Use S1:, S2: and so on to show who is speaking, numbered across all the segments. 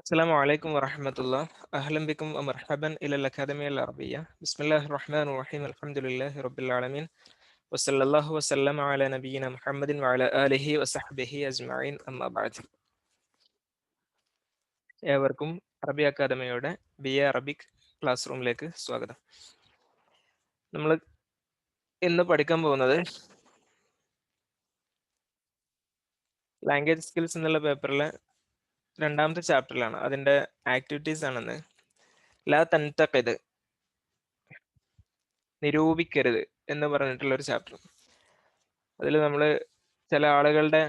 S1: السلام عليكم ورحمة الله. أهلا بكم ومرحبا إلى الأكاديمية العربية. بسم الله الرحمن الرحيم. الحمد لله رب العالمين وصلى الله وسلم على نبينا محمد وعلى آله وصحبه أجمعين. أما بعد. ഏവർക്കും അറബി അക്കാദമിയുടെ BA അറബിക് ക്ലാസ് റൂമിലേക്ക് സ്വാഗതം. നമ്മൾ ഇന്ന് പഠിക്കാൻ പോകുന്നത് ലാംഗ്വേജ് സ്കിൽസ് എന്നുള്ള പേപ്പറിലെ രണ്ടാമത്തെ ചാപ്റ്ററിലാണ്. അതിൻ്റെ ആക്ടിവിറ്റീസ് ആണെന്ന്. ലാ തൻതഖിദ്, നിരൂപിക്കരുത് എന്ന് പറഞ്ഞിട്ടുള്ള ഒരു ചാപ്റ്റർ. അതിൽ നമ്മൾ ചില ആളുകളുടെ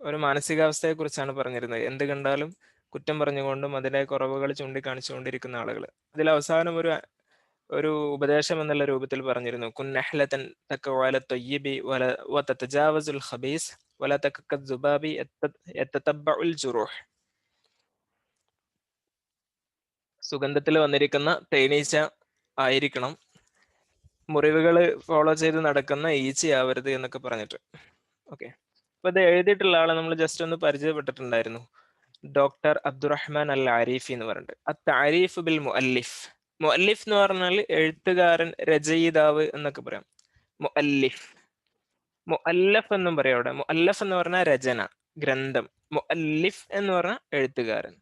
S1: ഒരു മാനസികാവസ്ഥയെക്കുറിച്ചാണ് പറഞ്ഞിരുന്നത്. എന്ത് കണ്ടാലും കുറ്റം പറഞ്ഞുകൊണ്ടും അതിൻ്റെ കുറവുകൾ ചൂണ്ടിക്കാണിച്ചുകൊണ്ടിരിക്കുന്ന ആളുകൾ. അതിൽ അവസാനം ഒരു ഉപദേശം എന്നുള്ള രൂപത്തിൽ പറഞ്ഞിരുന്നു, കുന്നഹ്ലതൻ തഖവാല ത്വയ്യിബി വതതജാവസുൽ ഖബീസ് വല തകക്കദ് സുബാബി യതതബ്ബഉൽ ജുറൂഹ്. സുഗന്ധത്തിൽ വന്നിരിക്കുന്ന തേനീച്ച ആയിരിക്കണം, മുറിവുകൾ ഫോളോ ചെയ്ത് നടക്കുന്ന ഈച്ചയാവരുത് എന്നൊക്കെ പറഞ്ഞിട്ട്. ഓക്കെ, അപ്പൊ ഇത് എഴുതിയിട്ടുള്ള ആളെ നമ്മൾ ജസ്റ്റ് ഒന്ന് പരിചയപ്പെട്ടിട്ടുണ്ടായിരുന്നു. ഡോക്ടർ അബ്ദുറഹ്മാൻ അൽ ആരിഫി എന്ന് പറഞ്ഞിട്ട്. അത്താരിഫ് ബിൽ മുഅല്ലിഫ്. മുഅല്ലിഫ് എന്ന് പറഞ്ഞാൽ എഴുത്തുകാരൻ, രചയിതാവ് എന്നൊക്കെ പറയാം. മുഅല്ലിഫ്, മുഅല്ലഫ് എന്നും പറയാം. അവിടെ മുഅല്ലഫ് എന്ന് പറഞ്ഞാൽ രചന, ഗ്രന്ഥം. മുഅല്ലിഫ് എന്ന് പറഞ്ഞാൽ എഴുത്തുകാരൻ.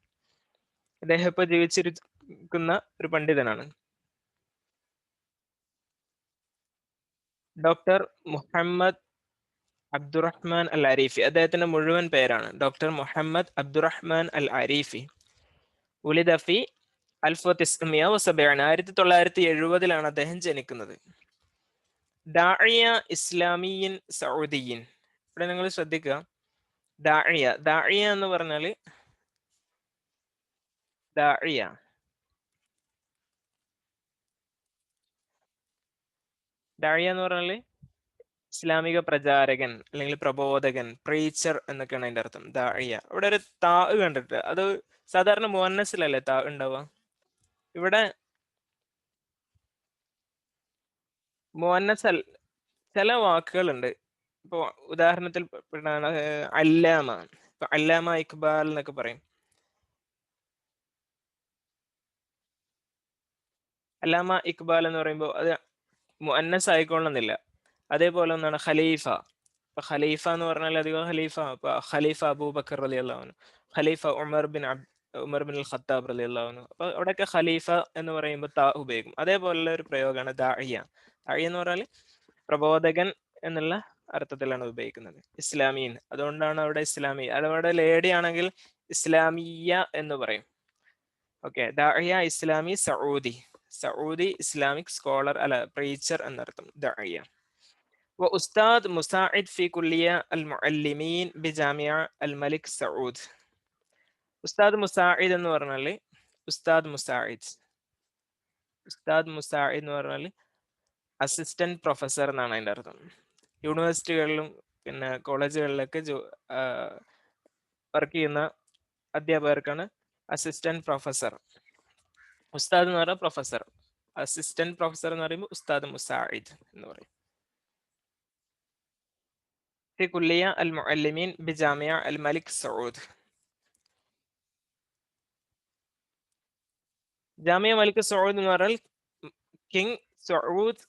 S1: അദ്ദേഹം ഇപ്പൊ ജീവിച്ചിരിക്കുന്ന ഒരു പണ്ഡിതനാണ്. ഡോക്ടർ മുഹമ്മദ് അബ്ദുറഹ്മാൻ അൽ ആരിഫി. അദ്ദേഹത്തിന്റെ മുഴുവൻ പേരാണ് ഡോക്ടർ മുഹമ്മദ് അബ്ദുറഹ്മാൻ അൽ ആരിഫി. ഉലിദഫി 1970 അദ്ദേഹം ജനിക്കുന്നത്. ദാഇയ ഇസ്ലാമിയൻ സൗദിയൻ. ഇവിടെ നിങ്ങൾ ശ്രദ്ധിക്കുക, ദാഇയ ദാഇയ എന്ന് പറഞ്ഞാൽ ദാഇയ ദാഇയ എന്ന് പറഞ്ഞാൽ ഇസ്ലാമിക പ്രചാരകൻ അല്ലെങ്കിൽ പ്രബോധകൻ, പ്രീച്ചർ എന്നൊക്കെയാണ് അതിന്റെ അർത്ഥം. ദാഇയ. ഇവിടെ ഒരു താ കണ്ടിട്ട്, അത് സാധാരണ മുഅന്നസിലല്ലേ താ ഉണ്ടാവുക. ഇവിടെ മുഅന്നസ് ചില വാക്കുകളുണ്ട്. ഇപ്പൊ ഉദാഹരണത്തിൽ അല്ലാമ. ഇപ്പൊ അല്ലാമ ഇക്ബാൽ എന്നൊക്കെ പറയും. അല്ലാമ ഇക്ബാൽ എന്ന് പറയുമ്പോൾ അത് മുഅന്നസ് ആയിക്കൊള്ളുന്നില്ല. അതേപോലെ ഒന്നാണ് ഖലീഫ. ഇപ്പൊ ഖലീഫ എന്ന് പറഞ്ഞാൽ അധികം ഖലീഫ, ഇപ്പൊ ഖലീഫ അബൂബക്കർ റളിയല്ലാഹു അൻഹു, ഖലീഫ ഉമർ ബിൻ അൽ ഖത്താബ് റളിയല്ലാഹു അൻഹു. അപ്പൊ അവിടെയൊക്കെ ഖലീഫ എന്ന് പറയുമ്പോൾ താ ഉപയോഗിക്കും. അതേപോലുള്ള ഒരു പ്രയോഗമാണ് ദാഇയ. ദാഇയ എന്ന് പറഞ്ഞാൽ പ്രബോധകൻ എന്നുള്ള അർത്ഥത്തിലാണ് ഉപയോഗിക്കുന്നത്. ഇസ്ലാമീൻ, അതുകൊണ്ടാണ് അവിടെ ഇസ്ലാമി. അതവിടെ ലേഡി ആണെങ്കിൽ ഇസ്ലാമിയ എന്ന് പറയും. ഓക്കെ, ദാഇയ ഇസ്ലാമി സഊദി. സഊദി ഇസ്ലാമിക് സ്കോളർ, അല്ല പ്രീച്ചർ എന്നർത്ഥം ദാഇയ. ഉസ്താദ് മുസാഇദ് ഫി കുല്ലിയ അൽ മുഅല്ലിമീൻ ബിജാമിഅ അൽ മലിക് സഊദ്. ഉസ്താദ് മുസാഇദ് എന്ന് പറഞ്ഞാൽ ഉസ്താദ് മുസാഇദ് എന്ന് പറഞ്ഞാൽ അസിസ്റ്റന്റ് പ്രൊഫസർ എന്നാണ് അതിന്റെ അർത്ഥം. യൂണിവേഴ്സിറ്റികളിലും പിന്നെ കോളേജുകളിലൊക്കെ വർക്ക് ചെയ്യുന്ന അധ്യാപകർക്കാണ് അസിസ്റ്റന്റ് പ്രൊഫസർ. ഉസ്താദ് എന്ന് പറഞ്ഞാൽ പ്രൊഫസർ, അസിസ്റ്റന്റ് പ്രൊഫസർ എന്ന് പറയുമ്പോൾ ഉസ്താദ് മുസാഇദ് എന്ന് പറയും. في كلية المعلمين بجامعة الملك سعود. ജാമിയ മലിക് സൗദ് എന്ന് പറഞ്ഞാൽ കിങ് സൗദ്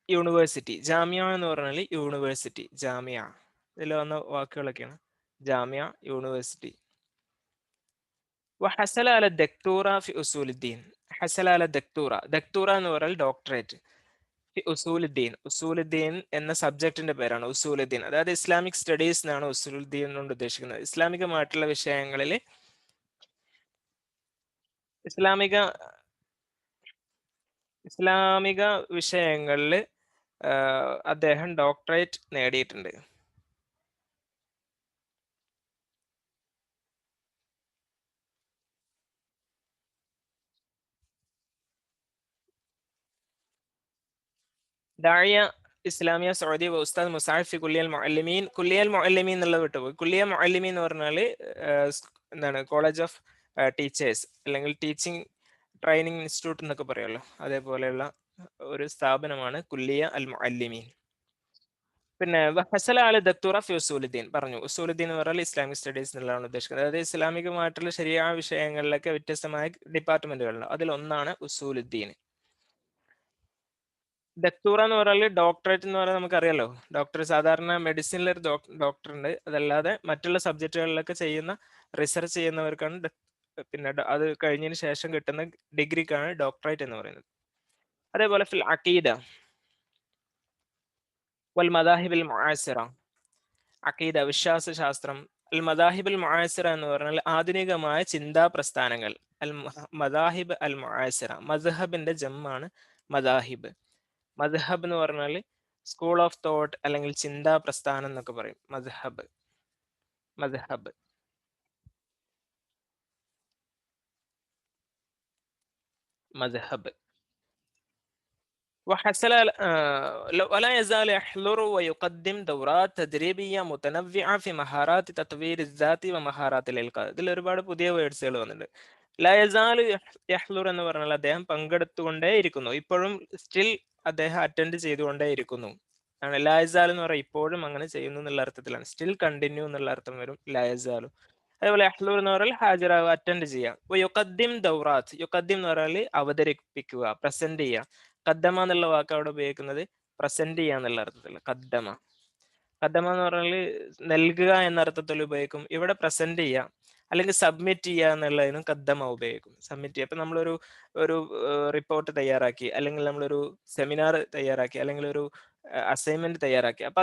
S1: യൂണിവേഴ്സിറ്റി. ജാമിയ എന്ന് പറഞ്ഞാൽ യൂണിവേഴ്സിറ്റി, ജാമിയ. ഇതിൽ വന്ന വാക്കുകളൊക്കെയാണ് ജാമിയ, യൂണിവേഴ്സിറ്റി. وحصل على الدكتوراه في أصول الدين. حصل على الدكتوراه. دكتوراه എന്ന് പറഞ്ഞാൽ ഡോക്ടറേറ്റ്. ഫി ഉസൂലുദ്ദീൻ. ഉസൂലുദ്ദീൻ എന്ന സബ്ജക്റ്റിന്റെ പേരാണ് ഉസൂലുദ്ദീൻ. അതായത് ഇസ്ലാമിക് സ്റ്റഡീസ് എന്നാണ് ഉസൂലുദ്ദീൻ കൊണ്ട് ഉദ്ദേശിക്കുന്നത്. ഇസ്ലാമികമായിട്ടുള്ള വിഷയങ്ങളിൽ ഇസ്ലാമിക വിഷയങ്ങളിൽ അദ്ദേഹം ഡോക്ടറേറ്റ് നേടിയിട്ടുണ്ട്. ദാഇയ ഇസ്ലാമിയ സൗദി ഉസ്താദ് മുസാഇദ് ഫി കുല്ലിയൽ മുഅല്ലിമീൻ. കുല്ലിയൽ മുഅല്ലിമീൻ എന്നുള്ളത് വിട്ടുപോയി. കുല്ലിയ മുഅല്ലിമീൻ എന്ന് പറഞ്ഞാൽ എന്താണ്, കോളേജ് ഓഫ് ടീച്ചേഴ്സ് അല്ലെങ്കിൽ ടീച്ചിങ് ട്രെയിനിങ് ഇൻസ്റ്റിറ്റ്യൂട്ട് എന്നൊക്കെ പറയുമല്ലോ, അതേപോലെയുള്ള ഒരു സ്ഥാപനമാണ് കുല്ലിയ അൽ മുഅല്ലിമീൻ. പിന്നെ ഹസല അല ദക്തൂറ ഫി ഉസൂലുദ്ദീൻ പറഞ്ഞു. ഉസൂലുദ്ദീൻ എന്ന് പറഞ്ഞാൽ ഇസ്ലാമിക് സ്റ്റഡീസ് എന്നുള്ളതാണ് ഉദ്ദേശിക്കുന്നത്. അതായത് ഇസ്ലാമികമായിട്ടുള്ള ശരിയായ വിഷയങ്ങളിലൊക്കെ വ്യത്യസ്തമായ ഡിപ്പാർട്ട്മെന്റുകളുണ്ട്. അതിലൊന്നാണ് ഉസൂലുദ്ദീൻ. ദക്തൂറ എന്ന് പറഞ്ഞാൽ ഡോക്ടറേറ്റ് എന്ന് പറഞ്ഞാൽ നമുക്കറിയാലോ. ഡോക്ടർ സാധാരണ മെഡിസിനിൽ ഒരു ഡോക്ടർ ഉണ്ട്. അതല്ലാതെ മറ്റുള്ള സബ്ജക്റ്റുകളിലൊക്കെ ചെയ്യുന്ന റിസർച്ച് ചെയ്യുന്നവർക്കാണ് പിന്നെ അത് കഴിഞ്ഞതിന് ശേഷം കിട്ടുന്ന ഡിഗ്രിക്കാണ് ഡോക്ടറേറ്റ് എന്ന് പറയുന്നത്. അതേപോലെ ഫിൽ അഖീദ വൽ മദാഹിബിൽ മുആസിറ, അഖീദ വിശ്വാസശാസ്ത്രം. അൽ മദാഹിബുൽ മുആസിറ എന്ന് പറഞ്ഞാൽ ആധുനികമായ ചിന്താ പ്രസ്ഥാനങ്ങൾ. അൽ മദാഹിബ് അൽ മുആസിറ, മദ്ഹബിന്റെ ജമ്മാണ് മദാഹിബ്. മദ്ഹബ് എന്ന് പറഞ്ഞാൽ സ്കൂൾ ഓഫ് തോട്ട് അല്ലെങ്കിൽ ചിന്താ പ്രസ്ഥാനം എന്നൊക്കെ പറയും. മദ്ഹബ്, മദ്ഹബ്. മദ്ഹബ് وحصل ولا يزال يحضر ويقدم دورات تدريبية متنوعة في مهارات تطوير الذات ومهارات الإلقاء. ഇതിൽ ഒരുപാട് പുതിയ വേർഡ്സുകൾ വന്നിട്ടുണ്ട്. ലയസാൽ യഹ്ലുർ എന്ന് പറഞ്ഞാൽ അദ്ദേഹം പങ്കെടുത്തുകൊണ്ടേ ഇരിക്കുന്നു. ഇപ്പോഴും സ്റ്റിൽ അദ്ദേഹം അറ്റൻഡ് ചെയ്തുകൊണ്ടേ ഇരിക്കുന്നു. ആണ് ലയസാൽ എന്ന് പറയുന്നത് ഇപ്പോഴും അങ്ങനെ ചെയ്യുന്നു എന്നുള്ള അർത്ഥത്തിലാണ്. സ്റ്റിൽ കണ്ടിന്യൂ എന്നുള്ള അർത്ഥം വരും ലയസാലു. അതേപോലെ അഹ്ലൂർ എന്ന് പറഞ്ഞാൽ ഹാജരാകുക, അറ്റൻഡ് ചെയ്യാം. യുഖദ്ദിം ദൗറാത്ത്, യുഖദ്ദിം എന്ന് പറഞ്ഞാൽ അവതരിപ്പിക്കുക, പ്രസന്റ് ചെയ്യുക. കദ്ദമ എന്നുള്ള വാക്ക് അവിടെ ഉപയോഗിക്കുന്നത് പ്രസന്റ് ചെയ്യുക എന്നുള്ള അർത്ഥത്തിൽ. കദ്ദമ, കദ്ദമ എന്ന് പറഞ്ഞാൽ നൽകുക എന്ന അർത്ഥത്തിൽ ഉപയോഗിക്കും. ഇവിടെ പ്രസന്റ് ചെയ്യുക അല്ലെങ്കിൽ സബ്മിറ്റ് ചെയ്യുക എന്നുള്ളതിനും കദ്ദമ ഉപയോഗിക്കും. സബ്മിറ്റ് ചെയ്യുക. ഇപ്പം നമ്മളൊരു ഒരു റിപ്പോർട്ട് തയ്യാറാക്കി, അല്ലെങ്കിൽ നമ്മളൊരു സെമിനാർ തയ്യാറാക്കി, അല്ലെങ്കിൽ ഒരു അസൈൻമെന്റ് തയ്യാറാക്കി. അപ്പൊ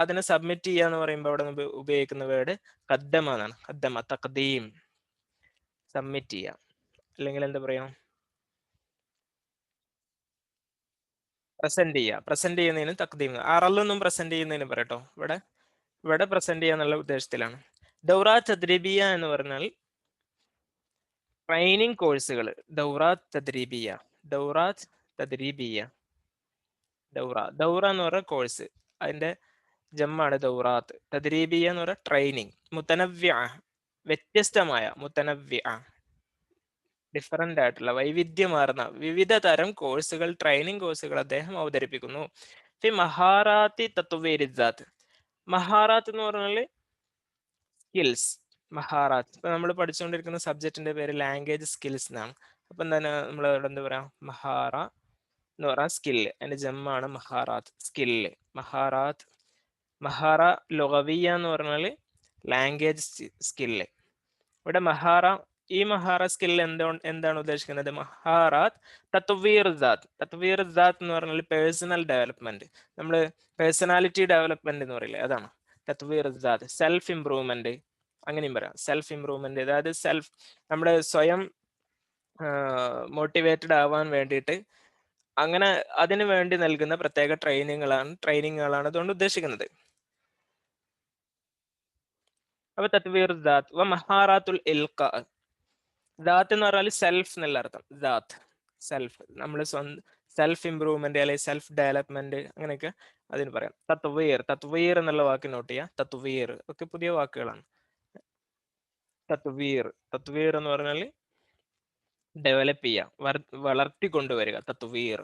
S1: അതിനെ സബ്മിറ്റ് ചെയ്യുക എന്ന് പറയുമ്പോൾ അവിടെ ഉപയോഗിക്കുന്ന വേർഡ് കദ്ദമ എന്നാണ്. കദ്ദമ, തഖ്ദീം, സബ്മിറ്റ് ചെയ്യുക. അല്ലെങ്കിൽ എന്താ പറയാ, പ്രസന്റ് ചെയ്യുക. പ്രസന്റ് ചെയ്യുന്നതിന് തഖ്ദീം. അറലൊന്നും പ്രസന്റ് ചെയ്യുന്നതിന് പറയട്ടോ. ഇവിടെ പ്രസന്റ് ചെയ്യുക എന്നുള്ള ഉദ്ദേശത്തിലാണ്. ദൗറ തദ്രീബിയ എന്ന് പറഞ്ഞാൽ ട്രെയിനിങ് കോഴ്സുകൾ. ദൗറാത്ത് തദ്രീബിയ, ദൗറാത്ത് തദ്രീബിയ. ദൗറ എന്ന് പറഞ്ഞ കോഴ്സ്, അതിന്റെ ജമ്മാണ് ദൗറാത്ത്. തദ്രീബിയ എന്ന് പറഞ്ഞ ട്രെയിനിങ്. മുത്തനവ്യ, വ്യത്യസ്തമായ. മുത്തനവ്യ, ഡിഫറൻ്റ് ആയിട്ടുള്ള, വൈവിധ്യമാർന്ന വിവിധ തരം കോഴ്സുകൾ, ട്രെയിനിങ് കോഴ്സുകൾ അദ്ദേഹം അവതരിപ്പിക്കുന്നു. ഫി മഹാറാത്തി തത്വീരിദാത്ത്. മഹാറാത്ത് എന്ന് പറഞ്ഞാൽ സ്കിൽസ്. മഹാറാത്ത് ഇപ്പൊ നമ്മൾ പഠിച്ചുകൊണ്ടിരിക്കുന്ന സബ്ജക്റ്റിന്റെ പേര് ലാംഗ്വേജ് സ്കിൽസ് എന്നാണ്. അപ്പൊ എന്താണ് നമ്മൾ ഇവിടെ എന്താ പറയാ, മഹാറ എന്ന് പറഞ്ഞാൽ സ്കില്ല്. അതിന്റെ ജമ്മാണ് മഹാറാത്ത്, സ്കില്ല്. മഹാറാത്ത്. മഹാറ ലുഗവിയ എന്ന് പറഞ്ഞാൽ ലാംഗ്വേജ് സ്കില്ല്. ഇവിടെ മഹാറ, ഈ മഹാറ സ്കില്ല് എന്താണ് ഉദ്ദേശിക്കുന്നത്? മഹാറാത്ത് തത്വീർ ദാത്ത്. തത്വീർ ദാത്ത് എന്ന് പറഞ്ഞാൽ പേഴ്സണൽ ഡെവലപ്മെന്റ്. നമ്മൾ പേഴ്സണാലിറ്റി ഡെവലപ്മെന്റ് എന്ന് പറയില്ലേ, അതാണ് തത്വീർ ദാത്ത്. സെൽഫ് ഇംപ്രൂവ്മെന്റ് അങ്ങനെയും പറയാം. സെൽഫ് ഇംപ്രൂവ്മെന്റ്, അതായത് നമ്മുടെ സ്വയം മോട്ടിവേറ്റഡ് ആവാൻ വേണ്ടിയിട്ട് അങ്ങനെ അതിനു വേണ്ടി നൽകുന്ന പ്രത്യേക ട്രെയിനിങ്ങുകളാണ് അതുകൊണ്ട് ഉദ്ദേശിക്കുന്നത്. അപ്പൊ തത്വീർ ദാത്ത് വ മഹാറാത്തുൽ ഇൽഖാ. ദാത്ത് എന്ന് പറഞ്ഞാൽ സെൽഫ് എന്നുള്ള അർത്ഥം. ദാത്ത്, സെൽഫ്. നമ്മൾ സെൽഫ് ഇംപ്രൂവ്മെന്റ് അല്ലെങ്കിൽ സെൽഫ് ഡെവലപ്മെന്റ് അങ്ങനെയൊക്കെ അതിന് പറയാം. തത്വീർ, തത്വീർ എന്നുള്ള വാക്ക് നോട്ട് ചെയ്യുക. തത്വീർ ഒക്കെ പുതിയ വാക്കുകളാണ്. തത്വീർ, തത്വീർ എന്ന് പറഞ്ഞാൽ ഡെവലപ്പ് ചെയ്യുക, വളർത്തിക്കൊണ്ടുവരിക. തത്വീർ.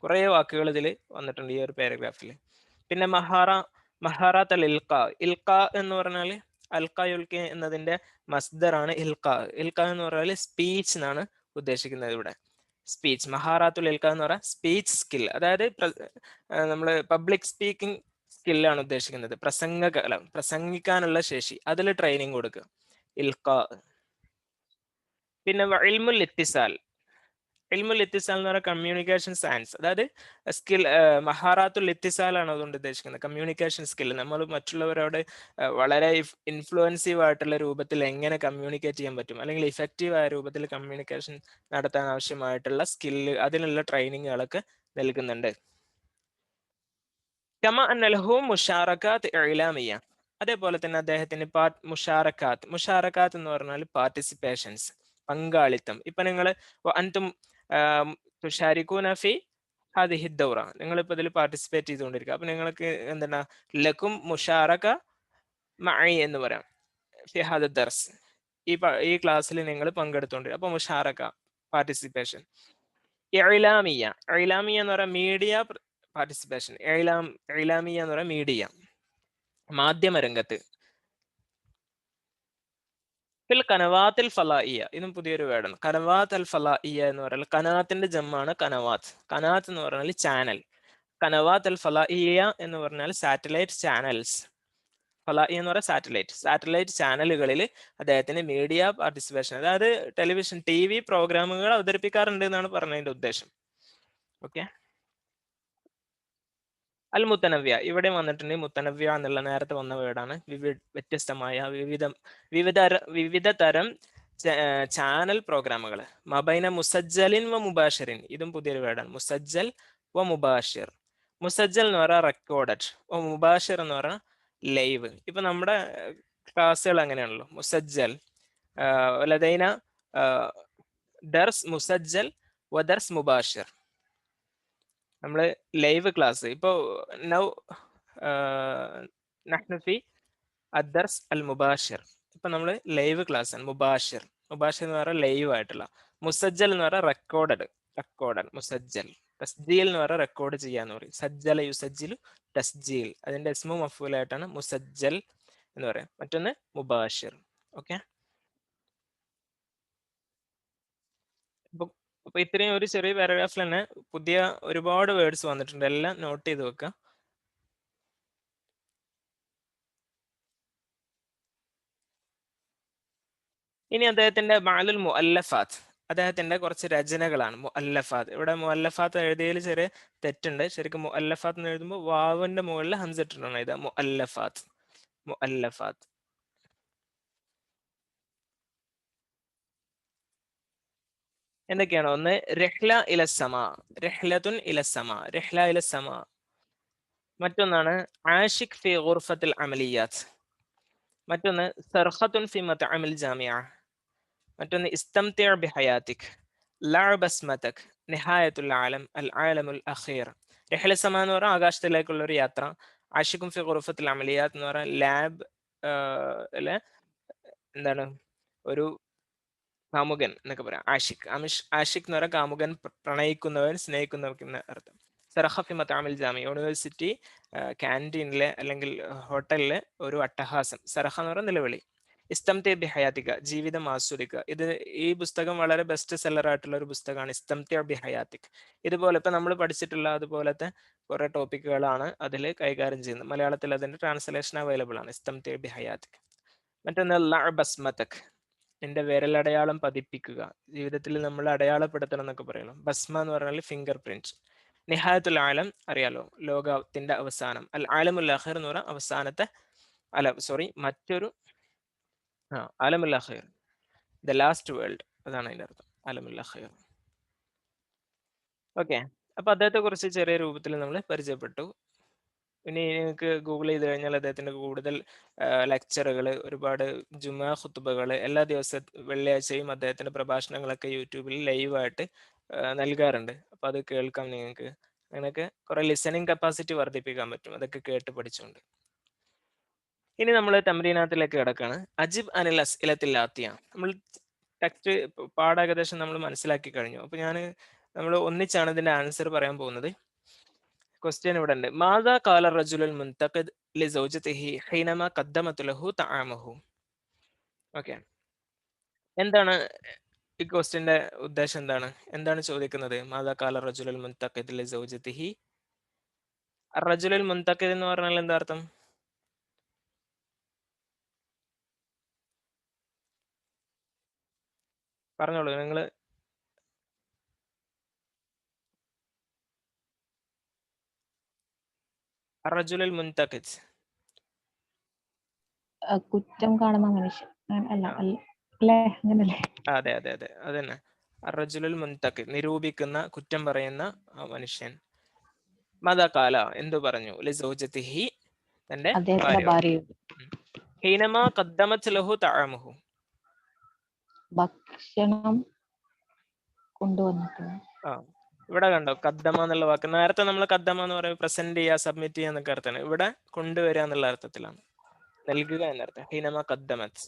S1: കുറേ വാക്കുകൾ ഇതിൽ വന്നിട്ടുണ്ട് ഈ ഒരു പാരഗ്രാഫിൽ. പിന്നെ മഹാറാത്ത് അൽ ഇൽഖാ. ഇൽഖാ എന്ന് പറഞ്ഞാൽ അൽഖ യുൽഖി എന്നതിന്റെ മസ്ദറാണ് ഇൽഖാ. ഇൽഖാ എന്ന് പറഞ്ഞാൽ സ്പീച്ച് എന്നാണ് ഉദ്ദേശിക്കുന്നത് ഇവിടെ. സ്പീച്ച്. മഹാറാത്തുൽ ഇൽഖാ എന്ന് പറഞ്ഞാൽ സ്പീച്ച് സ്കിൽ, അതായത് നമ്മൾ പബ്ലിക് സ്പീക്കിംഗ് സ്കില്ലാണ് ഉദ്ദേശിക്കുന്നത്. പ്രസംഗകല, പ്രസംഗിക്കാനുള്ള ശേഷി, അതിൽ ട്രെയിനിങ് കൊടുക്കുക. ഇൽഖാ. പിന്നെ ഇൽമുൽ ഇത്തിസാൽ. ഇൽമുൽ ഇത്തിസാൽ എന്ന് പറഞ്ഞാൽ കമ്മ്യൂണിക്കേഷൻ സയൻസ്, അതായത് സ്കിൽ. മഹാറാത്തുൽ ഇത്തിസാൽ ആണ് അതുകൊണ്ട് ഉദ്ദേശിക്കുന്നത്, കമ്മ്യൂണിക്കേഷൻ സ്കിൽ. നമ്മൾ മറ്റുള്ളവരോട് വളരെ ഇൻഫ്ലുവൻസീവ് ആയിട്ടുള്ള രൂപത്തിൽ എങ്ങനെ കമ്മ്യൂണിക്കേറ്റ് ചെയ്യാൻ പറ്റും, അല്ലെങ്കിൽ ഇഫക്റ്റീവ് ആയ രൂപത്തിൽ കമ്മ്യൂണിക്കേഷൻ നടത്താൻ ആവശ്യമായിട്ടുള്ള സ്കില്ല്, അതിനുള്ള ട്രെയിനിങ്ങുകളൊക്കെ നൽകുന്നുണ്ട്. കമ അന്നലഹു മുഷാറക്കാത്ത് ഇഅ്ലാമിയ്യ. അതേപോലെ തന്നെ അദ്ദേഹത്തിന് മുഷാറക്കാത്ത് എന്ന് പറഞ്ഞാൽ പാർട്ടിസിപ്പേഷൻസ്, പങ്കാളിത്തം. ഇപ്പൊ നിങ്ങൾ അൻതും തുഷാരിക്കൂന ഫി ഹാദിഹി ദൗറ, നിങ്ങളിപ്പോൾ ഇതിൽ പാർട്ടിസിപ്പേറ്റ് ചെയ്തുകൊണ്ടിരിക്കുക. അപ്പൊ നിങ്ങൾക്ക് എന്താണ്, ലക്കും മുഷാറക മഅി എന്ന് പറയാം. ഫി ഹാദ ദർസ്, ഈ ക്ലാസ്സിൽ നിങ്ങൾ പങ്കെടുത്തുകൊണ്ടിരിക്കുക. അപ്പൊ മുഷാറക, പാർട്ടിസിപ്പേഷൻ. ഇഅ്ലാമിയ്യ എന്ന് പറയാം മീഡിയ പാർട്ടിസിപ്പേഷൻ. ഇലാമിയ എന്ന് പറയുന്നത് മീഡിയ, മാധ്യമരംഗത്ത്. ഫിൽ കനവാത്തിൽ ഫലായിയ, ഇതും പുതിയൊരു വേർഡാണ്. കനവാത്ത് അൽ ഫലായിയ എന്ന് പറയുന്നത് കനാത്തിന്റെ ജമ്മാണ് കനവാത്ത്. കനാത്ത് എന്ന് പറഞ്ഞാൽ ചാനൽ. കനവാത്ത് അൽ ഫലായിയ എന്ന് പറഞ്ഞാൽ സാറ്റലൈറ്റ് ചാനൽസ്. ഫലായിയ എന്ന് പറയുന്നത് സാറ്റലൈറ്റ് ചാനലുകളിൽ അദ്ദേഹത്തിന് മീഡിയ പാർട്ടിസിപ്പേഷൻ, അതായത് ടെലിവിഷൻ TV പ്രോഗ്രാമുകൾ അവതരിപ്പിക്കാറുണ്ട് എന്നാണ് പറഞ്ഞതിന്റെ ഉദ്ദേശം. ഓക്കെ. അൽ മുത്തനവ്യ ഇവിടെ വന്നിട്ടുണ്ട്. മുത്തനവ്യ എന്നുള്ള നേരത്തെ വന്ന വേർഡാണ്. വ്യത്യസ്തമായ വിവിധ തരം ചാനൽ പ്രോഗ്രാമുകൾ. മബൈന മുസജ്ജലിൻ വ മുബാഷിറിൻ, ഇതും പുതിയൊരു വേർഡാണ്. മുസജ്ജൽ വ മുബാഷിർ. മുസജ്ജൽ എന്ന് പറഞ്ഞാൽ റെക്കോർഡഡ്, മുബാഷിർ എന്ന് പറഞ്ഞാൽ ലൈവ്. ഇപ്പൊ നമ്മുടെ ക്ലാസ്സുകൾ അങ്ങനെയാണല്ലോ. മുസജ്ജൽ ലദൈന ദർസ് മുസജ്ജൽ വ ദർസ് മുബാഷിർ. നമ്മൾ ലൈവ് ക്ലാസ് ഇപ്പോൾ നൗ നഹ്നു ഫി അദ്ദർസ് അൽ മുബാഷിർ. ഇപ്പൊ നമ്മൾ ലൈവ് ക്ലാസ് ആണ്. മുബാഷിർ എന്ന് പറഞ്ഞാൽ ലൈവ് ആയിട്ടുള്ള. മുസജ്ജൽ എന്ന് പറഞ്ഞാൽ റെക്കോർഡ്. മുസജ്ജൽ. തസ്ജീൽ എന്ന് പറഞ്ഞാൽ റെക്കോർഡ് ചെയ്യാന്ന് പറയും. സജ്ജല യുസജ്ജിലു തസ്ജീൽ, അതിന്റെ ഇസ്മു മഫൂലായിട്ടാണ് മുസജ്ജൽ എന്ന് പറയാം. മറ്റൊന്ന് മുബാഷിർ. ഓക്കെ. അപ്പൊ ഇത്രയും ഒരു ചെറിയ പാരഗ്രാഫിൽ തന്നെ പുതിയ ഒരുപാട് വേർഡ്സ് വന്നിട്ടുണ്ട്. എല്ലാം നോട്ട് ചെയ്ത് വെക്കുക. ഇനി അദ്ദേഹത്തിന്റെ മഅലുൽ മുഅല്ലഫാത്ത്, അദ്ദേഹത്തിന്റെ കുറച്ച് രചനകളാണ് മുഅല്ലഫാത്ത്. ഇവിടെ മുഅല്ലഫാത്ത് എഴുതിയതിൽ ചെറിയ തെറ്റുണ്ട്. ശരിക്കും മുഅല്ലഫാത്ത് എന്ന് എഴുതുമ്പോൾ വാവിന്റെ മുകളിൽ ഹംസ ഇട്ടിട്ടാണ് എഴുതുക. മുഅല്ലഫാത്ത്. എന്തൊക്കെയാണ്? ഒന്ന് റിഹ്ല ഇലസ്സമാ, റിഹ്ലത്തുൻ ഇലസ്സമാ, റിഹ്ല ഇലസ്സമാ. മറ്റൊന്നാണ് ആഷിഖ് ഫി ഗുർഫത്തുൽ അമലിയാത്ത്. മറ്റൊന്ന് സർഖത്തുൻ ഫി മത്അമിൽ ജാമിഅ. മറ്റൊന്ന് ഇസ്തംതിഅ ബിഹയാതിക്, ലഅബ ബസ്മതക്, നിഹായത്തുൽ ആലം, അൽ ആലമുൽ അഖീർ. റിഹ്ല സമാ എന്ന് പറഞ്ഞാൽ ആകാശത്തിലേക്കുള്ള ഒരു യാത്ര. ആഷിഖുൻ ഫി ഗുർഫത്തുൽ അമലിയാത്ത് എന്ന് പറഞ്ഞാൽ ലാബ് എന്താണ് ഒരു കാമുകൻ എന്നൊക്കെ പറയാം. ആഷിഖ് എന്ന് പറഞ്ഞാൽ കാമുകൻ, പ്രണയിക്കുന്നവൻ, സ്നേഹിക്കുന്നവൻ അർത്ഥം. സറഹഫി മത്താമിൽ ജാമി, യൂണിവേഴ്സിറ്റി ക്യാൻറ്റീനിലെ അല്ലെങ്കിൽ ഹോട്ടലിലെ ഒരു അട്ടഹാസം. സറഹ എന്ന് പറഞ്ഞാൽ നിലവിളി. ഇസ്തംതെ ബി ഹയാത്തിക, ജീവിതം ആസ്വദിക്കുക. ഈ പുസ്തകം വളരെ ബെസ്റ്റ് സെല്ലർ ആയിട്ടുള്ള ഒരു പുസ്തകമാണ്. ഇസ്തംതെ ബി ഹയാത്തിക്. ഇതുപോലെ ഇപ്പൊ നമ്മൾ പഠിച്ചിട്ടുള്ള അതുപോലത്തെ കുറെ ടോപ്പിക്കുകളാണ് അതിൽ കൈകാര്യം ചെയ്യുന്നത്. മലയാളത്തിൽ അതിന്റെ ട്രാൻസ്ലേഷൻ അവൈലബിൾ ആണ്. ഇസ്തംതെ ബി ഹയാത്തിക്. മറ്റൊന്ന് ബസ്മതക്, നിന്റെ വിരലടയാളം പതിപ്പിക്കുക. ജീവിതത്തിൽ നമ്മൾ അടയാളപ്പെടുത്തണം എന്നൊക്കെ പറയണം. ബസ്മ എന്ന് പറഞ്ഞാൽ ഫിംഗർ പ്രിന്റ്. നിഹായത്തുൽ ആലം അറിയാലോ, ലോകത്തിന്റെ അവസാനം. അൽ ആലമുൽ അഖീർ എന്ന് പറഞ്ഞാൽ അവസാനത്തെ, മറ്റൊരു ആലമുൽ അഖീർ, ദ ലാസ്റ്റ് വേൾഡ്, അതാണ് അതിന്റെ അർത്ഥം. ആലമുൽ അഖീർ. ഓക്കെ. അപ്പൊ അദ്ദേഹത്തെ കുറിച്ച് ചെറിയ രൂപത്തിൽ നമ്മൾ പരിചയപ്പെട്ടു. ഇനി നിങ്ങൾക്ക് ഗൂഗിൾ ചെയ്ത് കഴിഞ്ഞാൽ അദ്ദേഹത്തിന്റെ കൂടുതൽ ലെക്ചറുകൾ, ഒരുപാട് ജുമാ ഖുത്ബകൾ എല്ലാ വെള്ളിയാഴ്ചയും അദ്ദേഹത്തിന്റെ പ്രഭാഷണങ്ങളൊക്കെ യൂട്യൂബിൽ ലൈവായിട്ട് നൽകാറുണ്ട്. അപ്പൊ അത് കേൾക്കാം നിങ്ങൾക്ക്. അങ്ങനെയൊക്കെ കുറെ ലിസണിങ് കപ്പാസിറ്റി വർദ്ധിപ്പിക്കാൻ പറ്റും അതൊക്കെ കേട്ട് പഠിച്ചുകൊണ്ട്. ഇനി നമ്മൾ തമ്രീനാത്തിലേക്ക് കിടക്കാണ്. അജിബ് അനിൽ അസ്ഇലത്തില്ലാത്തിയ. നമ്മൾ ടെക്സ്റ്റ് പാഠം ഏകദേശം നമ്മൾ മനസ്സിലാക്കി കഴിഞ്ഞു. അപ്പൊ നമ്മൾ ഒന്നിച്ചാണ് ഇതിന്റെ ആൻസർ പറയാൻ പോകുന്നത്. ക്വസ്റ്റ്യൻ ഇവിടെ ഉണ്ട്. മാദാ ഖാല റജുലുൽ മുൻതഖിദ് ലിസൗജതിഹി ഹീനമാ ഖദ്ദമത് ലഹു തആമഹു. ഓക്കെ. എന്താണ് ഈ ക്വസ്റ്റ്യന്റെ ഉദ്ദേശം? എന്താണ് ചോദിക്കുന്നത്? മാദാ ഖാല റജുലുൽ മുൻതഖിദ് ലിസൗജതിഹി. റജുലുൽ മുൻതഖിദ് എന്ന് പറഞ്ഞാൽ എന്താ അർത്ഥം? പറഞ്ഞോളൂ നിങ്ങൾ. റജുലുൽ മുൻതഖിദ്,
S2: കുറ്റം കാണുന്ന മനുഷ്യൻ. അല്ലേ? അങ്ങനല്ലേ?
S1: അതെ, അതന്നെ. റജുലുൽ മുൻതഖിദ്, നിരൂപിക്കുന്ന, കുറ്റം പറയുന്ന മനുഷ്യൻ. മാദാ ഖാല, എന്തു പറഞ്ഞു? ലിസൗജതിഹി, തന്റെ ഭാര്യയോട്. ഹീനമാ ഖദ്ദമത് ലഹു തആമഹു,
S2: ഭക്ഷണം കൊണ്ടുവന്നിട്ട്.
S1: ഇവിടെ കണ്ടോ കദ്ദമ എന്നുള്ള വാക്ക്. നേരത്തെ നമ്മൾ കദ്ദമ എന്ന് പറയുമ്പോൾ പ്രസന്റ് ചെയ്യുക, സബ്മിറ്റ് ചെയ്യുക എന്നൊക്കെ അർത്ഥമാണ്. ഇവിടെ കൊണ്ടുവരിക എന്നുള്ള അർത്ഥത്തിലാണ്, നൽകുക എന്നർത്ഥം. ഹീനമാ ഖദ്ദമത്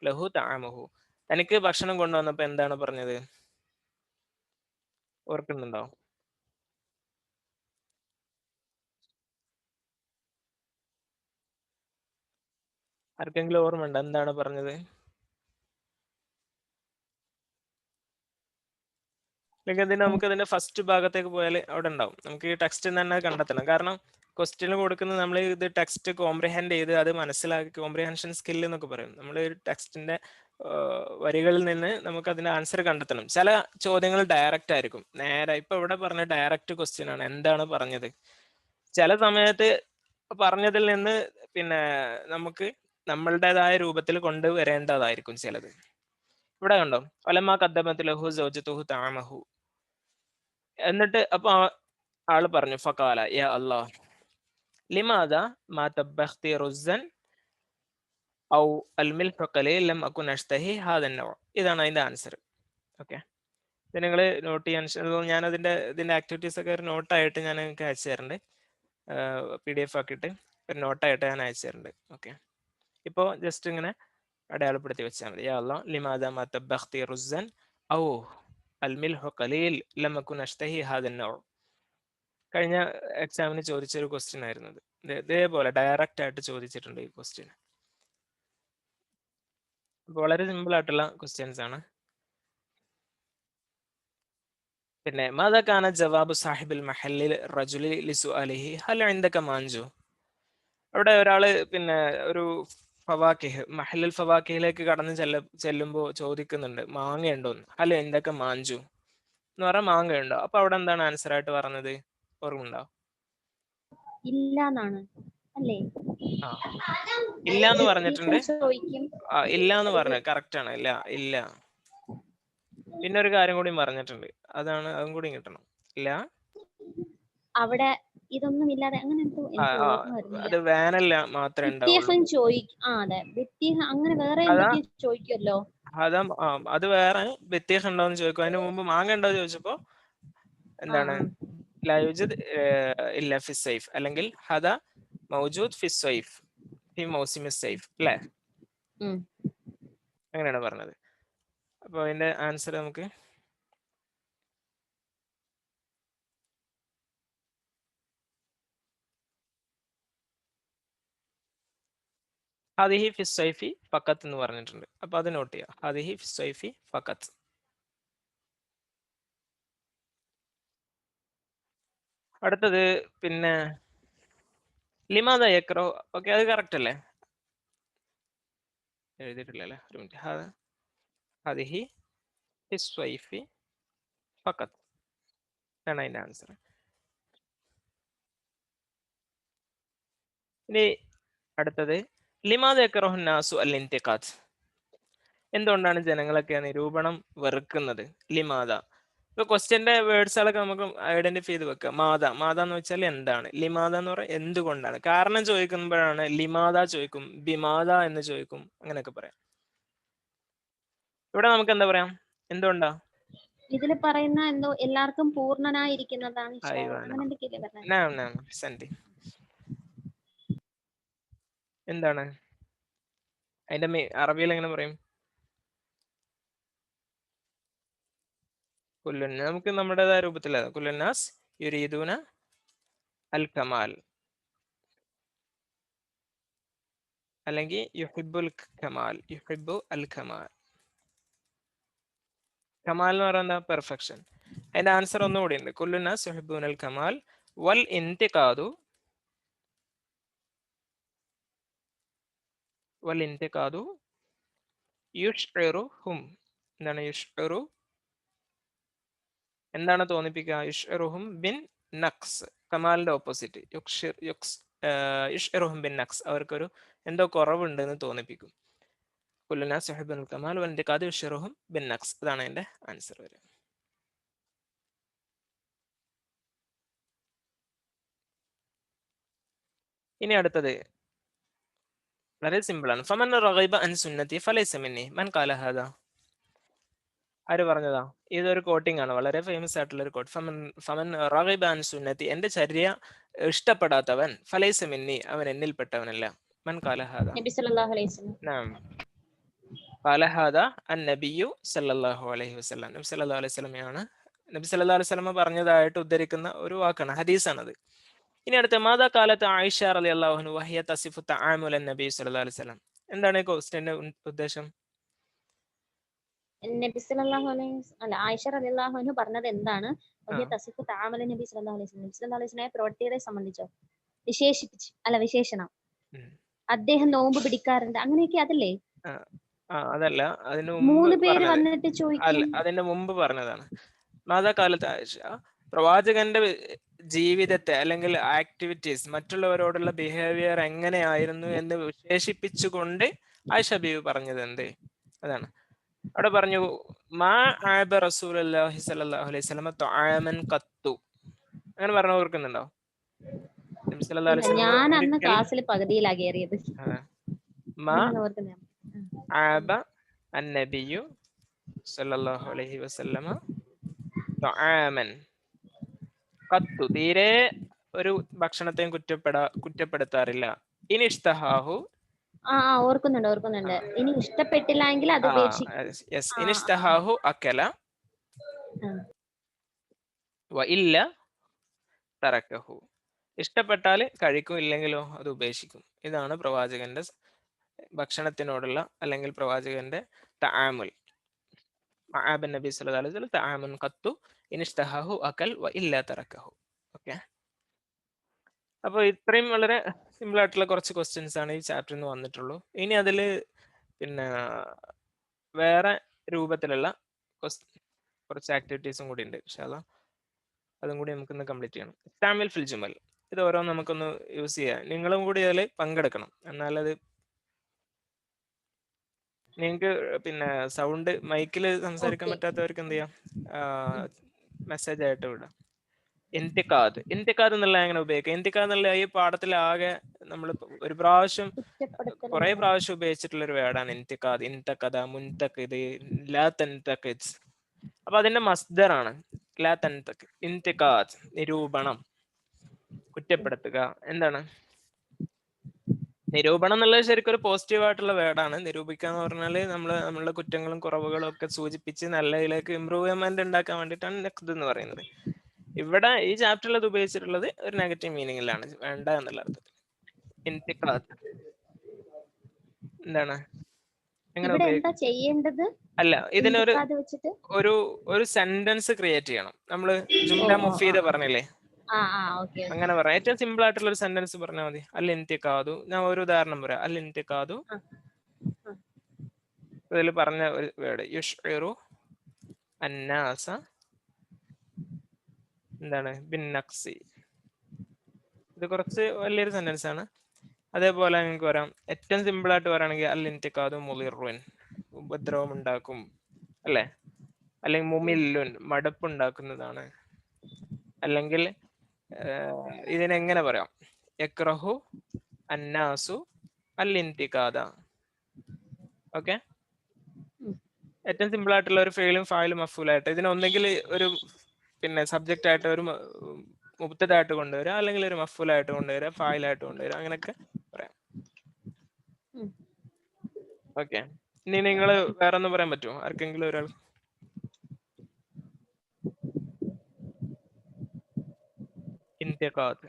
S1: ലഹു തആമഹു, തനിക്ക് ഭക്ഷണം കൊണ്ടുവന്നപ്പോ എന്താണ് പറഞ്ഞത്? ഓർക്കുന്നുണ്ടോ? ആർക്കെങ്കിലും ഓർമ്മയുണ്ടോ എന്താണ് പറഞ്ഞത്? അല്ലെങ്കിൽ അതിന് നമുക്ക് അതിന്റെ ഫസ്റ്റ് ഭാഗത്തേക്ക് പോയാൽ അവിടെ ഉണ്ടാവും. നമുക്ക് ഈ ടെക്സ്റ്റ് തന്നെ കണ്ടെത്തണം. കാരണം ക്വസ്റ്റ്യൻ കൊടുക്കുന്നത് നമ്മൾ ഇത് ടെക്സ്റ്റ് കോംപ്രിഹെൻഡ് ചെയ്ത് അത് മനസ്സിലാക്കി, കോംപ്രിഹെൻഷൻ സ്കിൽ എന്നൊക്കെ പറയും. നമ്മൾ ഒരു ടെക്സ്റ്റിന്റെ വരികളിൽ നിന്ന് നമുക്ക് അതിന്റെ ആൻസർ കണ്ടെത്തണം. ചില ചോദ്യങ്ങൾ ഡയറക്റ്റ് ആയിരിക്കും, നേരെ. ഇപ്പൊ ഇവിടെ പറഞ്ഞ ഡയറക്റ്റ് ക്വസ്റ്റ്യൻ ആണ്, എന്താണ് പറഞ്ഞത്. ചില സമയത്ത് പറഞ്ഞതിൽ നിന്ന് പിന്നെ നമുക്ക് നമ്മളുടേതായ രൂപത്തിൽ കൊണ്ടുവരേണ്ടതായിരിക്കും ചിലത്. ഇവിടെ കണ്ടോ, ഒലമാ കദ്ദമത്ത് ലഹു സൗജത്തുഹു തഅമഹു. എന്നിട്ട് അപ്പൊ ആള് പറഞ്ഞു ഫഖാല യാ അല്ലാഹ് ലിമാദ മാ തബ്ബഖ്തി റുസ്സൻ ഔ അൽ മിൽഹു ഖലീൽ ലം അകുൻ അഷ്തഹി ഹാദൻ നൗ. ഇതാണ് അതിന്റെ ആൻസർ. ഓക്കെ, ഇത് നിങ്ങൾ നോട്ട് ചെയ്യാൻ, ഞാൻ ഇതിന്റെ ആക്ടിവിറ്റീസ് ഒക്കെ ഒരു നോട്ടായിട്ട് ഞാൻ നിങ്ങൾക്ക് അയച്ചു തരുന്നുണ്ട്. PDF ആക്കിയിട്ട് ഒരു നോട്ടായിട്ട് ഞാൻ അയച്ചു തരുന്നുണ്ട്. ഓക്കെ, ഇപ്പോൾ ജസ്റ്റ് ഇങ്ങനെ അടയാളപ്പെടുത്തി വെച്ചാൽ മതി. യാ അല്ലാഹ് ലിമാദ മാ തബ്ബഖ്തി റുസ്സൻ ഔ അൽ മിൽഹു ഖലീൽ ലം അകുൻ അഷ്തഹി ഹാദൻ നൗ. കഴിഞ്ഞ എക്സാമിന് ചോദിച്ചൊരു ക്വസ്റ്റ്യൻ ആയിരുന്നു ഇത്. ഇതേപോലെ ഡയറക്റ്റ് ആയിട്ട് ചോദിച്ചിട്ടുണ്ട് ഈ ക്വസ്റ്റ്യൻ. വളരെ സിമ്പിൾ ആയിട്ടുള്ള ക്വസ്റ്റ്യൻസ് ആണ്. പിന്നെ മാദാ കാന ജവാബു സാഹിബിൽ മഹല്ലിൽ റജുലി ലിസുഅലിഹി ഹൽ ഇൻദക മാഞ്ചു. അവിടെ ഒരാള് പിന്നെ ഒരു ഫവാക്കിഹ്, മഹല്ലുൽ ഫവാക്കിഹിലേക്ക് കടന്ന് ചെല്ലുമ്പോൾ ചോദിക്കുന്നുണ്ട് മാങ്ങയുണ്ടോന്ന്. ഹൽ ഇൻദക മാഞ്ചു എന്ന് പറഞ്ഞാൽ മാങ്ങയുണ്ടോ. അപ്പൊ അവിടെ എന്താണ് ആൻസർ ആയിട്ട് പറഞ്ഞത്, ഓർമ്മയുണ്ടോ?
S3: ഇല്ല എന്നാണ് അല്ലേ?
S1: ആ, ഇല്ല എന്ന് പറഞ്ഞിട്ടുണ്ട്.
S3: ചോദിക്കും.
S1: ഇല്ല എന്ന് പറഞ്ഞത് കറക്റ്റ് ആണ്. ഇല്ല, ഇല്ല. പിന്നെ ഒരു കാര്യം കൂടി പറഞ്ഞിട്ടുണ്ട്, അതും കൂടി കിട്ടണം. ഇല്ല,
S3: അവിടെ ഇതൊന്നും ഇല്ലാതെ അങ്ങനെ എന്തോ എനിക്ക് ഓർമ്മ
S1: അത്
S3: വരുന്നില്ല.
S1: വേനല്ല മാത്രമേ ഉണ്ടാവുള്ളൂ.
S3: വ്യത്യാസം ചോദിക്കും. അതെ, വ്യത്യാസം അങ്ങനെ വേറെ എന്തൊക്കെയോ ചോദിക്കുമല്ലോ.
S1: അത് വേറെ വ്യത്യാസം ഉണ്ടോന്ന് ചോദിക്കും. അതിന് മുമ്പ് മാങ്ങ ഉണ്ടോ ചോദിച്ചപ്പോ എന്താണ് ലാ യൂജിദ് ഇല്ല ഫി സൈഫ്, അല്ലെങ്കിൽ ഹദ മൗജൂദ് ഫി സൈഫ് ഫി മൗസിമി സൈഫ് അല്ലേ, അങ്ങനെയാണ് പറഞ്ഞത്. അപ്പൊ അതിന്റെ ആൻസർ നമുക്ക് ഹദിഹി ഫി സൈഫി ഫഖത്ത് എന്ന് പറഞ്ഞിട്ടുണ്ട്. അപ്പൊ അത് നോട്ട് ചെയ്യാം, ഹദിഹി ഫി സൈഫി ഫഖത്ത്. അടുത്തത് പിന്നെ ലിമാദ യക്റോ. ഓക്കെ, അത് കറക്റ്റ് അല്ലേ? എഴുതിയിട്ടില്ലല്ലേ, ഒരു മിനിറ്റ്. ഹദിഹി ഫി സ്വൈഫി ഫഖത്ത് ആണ് അതിന്റെ ആൻസർ. ഇനി അടുത്തത് ലിമാദ യക്റഹു നാസു അൽ ഇന്തിഖാദ്. എന്തുകൊണ്ടാണ് ജനങ്ങളൊക്കെ നിരൂപണം വെറുക്കുന്നത്? ലിമാദ. ഇപ്പൊ ക്വസ്റ്റ്യന്റെ വേർഡ്സുകളൊക്കെ നമുക്ക് ഐഡന്റിഫൈ ചെയ്ത് വെക്കാം. മാത എന്ന് വെച്ചാൽ എന്താണ്, ലിമാദ എന്ന് പറയാൻ എന്തുകൊണ്ടാണ്. കാരണം ചോദിക്കുമ്പോഴാണ് ലിമാദ ചോദിക്കും, ബിമാദ എന്ന് ചോദിക്കും, അങ്ങനെയൊക്കെ പറയാം. ഇവിടെ നമുക്ക് എന്താ പറയാം, എന്തുകൊണ്ടാ?
S3: ഇതിൽ പറയുന്ന എന്തോ എല്ലാവർക്കും പൂർണ്ണനായിരിക്കുന്നതാണ് അങ്ങനെ എന്തൊക്കെയല്ലേ പറഞ്ഞത്?
S1: എന്താണ് അതിന്റെ അറബിയിൽ എങ്ങനെ പറയും? നമുക്ക് നമ്മുടേതായ രൂപത്തിൽ കുല്ലുന്നാസ് യുരീദൂന അൽ കമാൽ, അല്ലെങ്കിൽ യുഹിബ്ബുൽ കമാൽ, യുഹിബ്ബു അൽ കമാൽ. കമാൽ എന്ന് പറയുന്നത് പെർഫെക്ഷൻ. അതിന്റെ ആൻസർ ഒന്നുകൂടി ഉണ്ട്, കുല്ലുന്നാസ് യുഹിബ്ബൂന അൽ കമാൽ വൽ ഇന്തിഖാദു യുഷ്ഇറുഹും. എന്താണ് യുഷ്ഇറു? എന്താണ് തോന്നിപ്പിക്കുക? യുഷ്ഇറുഹും ബിൻ നഖ്സ്, കമാലിന്റെ ഓപ്പോസിറ്റ്. യുഷ്ഇറുഹും ബിൻ നഖ്സ്, അവർക്കൊരു എന്തോ കുറവുണ്ട് എന്ന് തോന്നിപ്പിക്കും. കുല്ലുനാസ് യുഹിബ്ബുൽ കമാൽ വൽ ഇന്തിഖാദു യുഷ്ഇറുഹും ബിൻ നഖ്സ്. അതാണ് അതിന്റെ ആൻസർ വരിക. ഇനി അടുത്തത് വളരെ സിമ്പിൾ ആണ്. ഫമൻ റഗിബ അൻ സുന്നതി ഫലൈസ മിന്നി മൻ ഖാല ഹാദാ. ആര് പറഞ്ഞതാ? ഇതൊരു കോട്ടിംഗ് ആണ്, വളരെ ഫേമസ് ആയിട്ടുള്ള ഒരു കോട്ട്. ഫമൻ റഗിബ അൻ സുന്നതി, എന്റെ ചര്യ ഇഷ്ടപ്പെടാത്തവൻ, ഫലൈസ മിന്നി, അവൻ എന്നിൽപ്പെട്ടവനല്ല. മൻ ഖാല ഹാദാ?
S3: നബി സല്ലല്ലാഹു അലൈഹി വസല്ലം.
S1: നഅം, ഖാല ഹാദാ അൻ നബിയു സല്ലല്ലാഹു അലൈഹി വസല്ലം. നബി സല്ലല്ലാഹു അലൈഹി വസല്ലമയാണ്, നബി സല്ലല്ലാഹു അലൈഹി വസല്ലമ പറഞ്ഞതായിട്ട് ഉദ്ധരിക്കുന്ന ഒരു വാക്കാണ്, ഹദീസാണത്. ഇനി അടുത്ത മാദാ കാലത്ത് ആയിഷ റളിയല്ലാഹു അൻഹ വഹിയ തസിഫു തആമുലൻ നബി സല്ലല്ലാഹു അലൈഹി വസല്ലം. എന്താണ് ക്വസ്റ്റ്യന്റെ ഉദ്ദേശം?
S3: നബി സല്ലല്ലാഹു അലൈഹി അല്ല ആയിഷ റളിയല്ലാഹു അൻഹു പറഞ്ഞത് എന്താണ്?
S1: ആ.
S3: തസിഫു തആമല നബി സല്ലല്ലാഹു അലൈഹി വസല്ലം. നബി സല്ലല്ലാഹു അലൈഹി വസല്ലം പ്രവൃത്തികളെ സംബന്ധിച്ചോ വിശേഷിപ്പിച്ച് അല്ല വിശേഷണം
S1: ഉം.
S3: അദ്ദേഹം നോമ്പ് പിടിക്കാറുണ്ട് അങ്ങനെയൊക്കെ അതല്ലേ?
S1: അതല്ല, അതിന് മുമ്പ്
S3: 3 പേര്
S1: പറഞ്ഞത്.
S3: വന്നിട്ട് ചോദിക്കും.
S1: അല്ല, അതിന്റെ മുമ്പ് പറഞ്ഞതാണ്. മാതാകാലത്ത് ആയിഷ പ്രവാചകന്റെ ജീവിതത്തെ അല്ലെങ്കിൽ ആക്ടിവിറ്റീസ്, മറ്റുള്ളവരോടുള്ള ബിഹേവിയർ എങ്ങനെയായിരുന്നു എന്ന് വിശേഷിപ്പിച്ചുകൊണ്ട് ആയിഷ ബീവി പറഞ്ഞത് എന്ത്? അതാണ് അവിടെ പറഞ്ഞു, മാ ആബ റസൂലുള്ളാഹി സ്വല്ലല്ലാഹു അലൈഹി വസല്ലം തആമൻ ഖത്തു. അങ്ങനെ പറഞ്ഞു ഓർക്കുന്നുണ്ടോ? നബി സല്ലല്ലാഹു അലൈഹി വസല്ലം
S3: ഞാൻ അന്ന്
S1: ഒരിക്കലും
S3: ക്ലാസ്സിൽ പകുതിയിലാ കയറിയത്.
S1: മാ
S3: നിങ്ങൾ ഓർക്കുന്നേ?
S1: ആബ അന്നബിയു സല്ലല്ലാഹു അലൈഹി വസല്ലമ തആമൻ ഖത്തു, തീരെ ഒരു ഭക്ഷണത്തെയും കുറ്റപ്പെടുത്താറില്ല. ഇനിഷ്തഹാഹു,
S3: ഓർക്കുന്നുണ്ട്. ഇനി ഇഷ്ടപ്പെട്ടില്ല എങ്കിൽ അത് ഉപേക്ഷിക്കും.
S1: ഇനിഷ്തഹാഹു അക്കല
S3: ആ.
S1: വ ഇല്ല തറക്കഹു. ഇഷ്ടപ്പെട്ടാൽ കഴിക്കും, ഇല്ലെങ്കിലോ അത് ഉപേക്ഷിക്കും. ഇതാണ് പ്രവാചകന്റെ ഭക്ഷണത്തിനോടുള്ള അല്ലെങ്കിൽ പ്രവാചകന്റെ തആമുൽ. മഅബൻ നബി സല്ലല്ലാഹു അലൈഹി വസല്ലം തആമുൻ ഖത്തു ഇനിഷ്തഹാഹു അകൽ വ ഇല്ല തറക്കഹു. ഓക്കെ, അപ്പോൾ ഇത്രയും വളരെ സിമ്പിൾ ആയിട്ടുള്ള കുറച്ച് ക്വസ്റ്റ്യൻസ് ആണ് ഈ ചാപ്റ്ററിൽ നിന്ന് വന്നിട്ടുള്ളൂ. ഇനി അതിൽ പിന്നെ വേറെ രൂപത്തിലുള്ള കുറച്ച് ആക്ടിവിറ്റീസും കൂടി ഉണ്ട്. ഇൻഷാ അല്ലാഹ് അതും കൂടി നമുക്കിന്ന് കംപ്ലീറ്റ് ചെയ്യണം. ഇസ്താമിൽ ഫിൽ ജുമൽ, ഇത് ഓരോന്ന് നമുക്കൊന്ന് യൂസ് ചെയ്യാം. നിങ്ങളും കൂടി അതിൽ പങ്കെടുക്കണം. എന്നാലത് നിങ്ങൾക്ക് പിന്നെ സൗണ്ട് മൈക്കിൽ സംസാരിക്കാൻ
S3: Okay.
S1: പറ്റാത്തവർക്ക് എന്ത് ചെയ്യാം, മെസ്സേജ് ആയിട്ട് വിടാം. ഇന്തിക്കാദ് എന്നുള്ള എങ്ങനെ ഉപയോഗിക്കാം? ഇന്തിക്കാദ് എന്നുള്ള ഈ പാഠത്തിലാകെ നമ്മൾ ഒരു പ്രാവശ്യം
S3: കുറ്റപ്പെടുത്തൽ
S1: കുറെ
S3: എന്നാണ്.
S1: പ്രാവശ്യം ഉപയോഗിച്ചിട്ടുള്ള ഒരു വേർഡാണ് ഇന്തിക്കാദ്. ഇൻതഖദ, മുൻതഖിദ്, ലാ തൻതഖിദ്. അപ്പൊ അതിന്റെ മസ്ദറാണ് ലാ തൻതഖിദ്. ഇന്തിക്കാദ് നിരൂപണം, കുറ്റപ്പെടുത്തുക. എന്താണ് നിരൂപണം എന്നുള്ളത്? ശരിക്കും ഒരു പോസിറ്റീവ് ആയിട്ടുള്ള വേർഡാണ്. നിരൂപിക്കുക എന്ന് പറഞ്ഞാൽ നമ്മളുടെ കുറ്റങ്ങളും കുറവുകളും ഒക്കെ സൂചിപ്പിച്ച് നല്ലതിലേക്ക് ഇമ്പ്രൂവ്മെന്റ് ഉണ്ടാക്കാൻ വേണ്ടിയിട്ടാണ് നഖ്ദ് എന്ന് പറയുന്നത്. ഇവിടെ ഈ ചാപ്റ്ററിൽ അത് ഉപയോഗിച്ചിട്ടുള്ളത് ഒരു നെഗറ്റീവ് മീനിങ്ങിലാണ്, വേണ്ട എന്നുള്ള അർത്ഥത്തിൽ. ഇന്തിഖാദ് എന്താണ്, എങ്ങനെ
S3: ഇവിടെ എന്താ
S1: ഉപയോഗിക്കും?
S3: ചെയ്യേണ്ടത്?
S1: അല്ല, ഇതിനൊരു
S3: ഇന്തിക്കാദ് വെച്ചിട്ട്
S1: ഒരു സെന്റൻസ് ക്രിയേറ്റ് ചെയ്യണം. നമ്മള് ജുംല മുഫീദ പറഞ്ഞില്ലേ,
S3: ഓക്കെ.
S1: അങ്ങനെ പറയാം. ഏറ്റവും സിമ്പിൾ ആയിട്ടുള്ള ഒരു സെന്റൻസ് പറഞ്ഞാൽ മതി. അൽ ഇന്തിഖാദു. ഞാൻ ഒരു ഉദാഹരണം പറയാം. അൽ ഇന്തിഖാദു ഇതിൽ പറഞ്ഞ ഒരു വേർഡ് യുഷ്ഇറു അന്നാസ എന്താണ് ബിൻ നഖ്സി. ഇത് കുറച്ച് വലിയൊരു സെന്റൻസ് ആണ്. അതേപോലെ നിങ്ങൾക്ക് പറയാം, ഏറ്റവും സിമ്പിൾ ആയിട്ട് പറയുകയാണെങ്കിൽ അൽ ഇന്തിഖാദു മുളിറുൻ, ഉപദ്രവം ഉണ്ടാക്കും, അല്ലെ? അല്ലെങ്കിൽ മുമില്ലുൻ, മടുപ്പുണ്ടാക്കുന്നതാണ്. അല്ലെങ്കിൽ ഇതിനെങ്ങനെ പറയാം? യക്റഹു അന്നാസു അൽ ഇന്തിഖാദ. ഓക്കെ, ഏറ്റവും സിമ്പിൾ ആയിട്ടുള്ള ഒരു ഫെയിലും ഫായിലും മഫൂലായിട്ട് ഇതിനൊന്നെങ്കിൽ ഒരു പിന്നെ സബ്ജക്റ്റ് ആയിട്ട് ഒരു മുബ്തദായിട്ട് കൊണ്ടുവരിക, അല്ലെങ്കിൽ ഒരു മഫൂലായിട്ട് കൊണ്ടുവരിക, ഫായിലായിട്ട് കൊണ്ടുവരിക, അങ്ങനെയൊക്കെ പറയാം. ഓക്കെ, ഇനി നിങ്ങൾ വേറെ ഒന്നും പറയാൻ പറ്റുമോ ആർക്കെങ്കിലും ഒരാൾ? ഇന്തിഖാദ്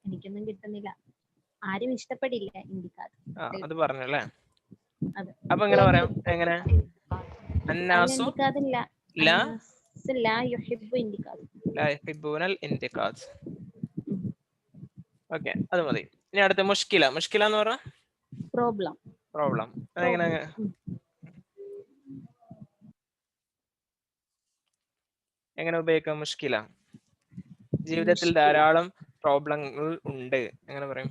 S3: എനിക്കൊന്നും കിട്ടുന്നില്ല. ആരും ഇഷ്ടപ്പെടില്ല ഇന്തിക്കാദ്.
S1: അത് പറഞ്ഞല്ലേ?
S3: അതെ.
S1: അപ്പൊ എങ്ങനെ പറയാം? എങ്ങനെ? അന്നാസു ലാ
S3: യുഹിബ്ബു ഇന്തിക്കാദ്.
S1: ലാ യുഹിബ്ബൂനൽ ഇന്തിഖാദ്. ഓക്കെ, അത് മതി. ഇനി അടുത്ത മുഷ്കില. മുഷ്കില എന്ന് പറഞ്ഞാൽ പ്രോബ്ലം. അതെങ്ങനെ? എങ്ങനെ ഉപയോഗിക്കാം മുഷ്കില? ജീവിതത്തിൽ ധാരാളം പ്രോബ്ലങ്ങൾ ഉണ്ട്, എങ്ങനെ പറയും?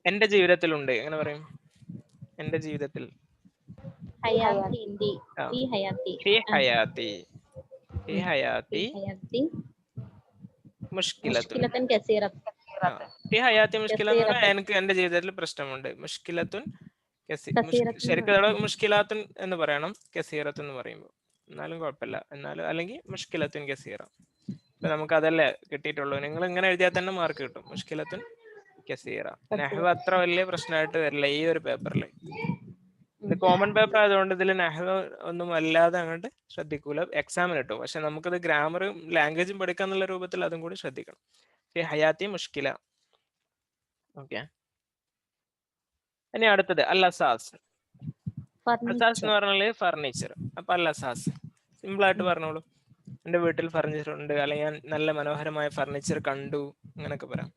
S1: എന്റെ ജീവിതത്തിലുണ്ട്, എങ്ങനെ പറയും? എന്റെ ജീവിതത്തിൽ മുഷ്കിലത്തുൻ എനിക്ക് എന്റെ ജീവിതത്തിൽ പ്രശ്നമുണ്ട്. മുഷ്കിലത്തുൻ ശരിക്കും അവിടെ മുഷ്കിലാത്തുൻ എന്ന് പറയണം, കസീറത്ത് എന്ന് പറയുമ്പോൾ. എന്നാലും കുഴപ്പമില്ല. എന്നാലും അല്ലെങ്കിൽ മുഷ്കിലത്തുൻ കസീറ. ഇപ്പൊ നമുക്ക് അതല്ലേ കിട്ടിയിട്ടുള്ളൂ. നിങ്ങൾ ഇങ്ങനെ എഴുതിയാൽ തന്നെ മാർക്ക് കിട്ടും. മുഷ്കിലത്തുൻ കസീറ. നെഹ്വ് അത്ര വലിയ പ്രശ്നമായിട്ട് വരില്ല ഈ ഒരു പേപ്പറിൽ. ഇത് കോമൺ പേപ്പർ ആയതുകൊണ്ട് ഇതിൽ നെഹ്വ് ഒന്നും അല്ലാതെ അങ്ങോട്ട് ശ്രദ്ധിക്കൂല, എക്സാമിന് കിട്ടും. പക്ഷെ നമുക്കത് ഗ്രാമറും ലാംഗ്വേജും പഠിക്കാന്നുള്ള രൂപത്തിൽ അതും കൂടി ശ്രദ്ധിക്കണം. ഫി ഹയാത്തി മുഷ്കില. ഓക്കെ, ഇനി അടുത്തത് അൽ അസാസ്. അസാസ് എന്ന് പറഞ്ഞാല് ഫർണിച്ചർ. അപ്പൊ അൽ അസാസ് സിമ്പിൾ ആയിട്ട് പറഞ്ഞോളൂ. എന്റെ വീട്ടിൽ ഫർണിച്ചർ ഉണ്ട്, അല്ലെങ്കിൽ ഞാൻ നല്ല മനോഹരമായ ഫർണിച്ചർ കണ്ടു, അങ്ങനൊക്കെ പറയാം.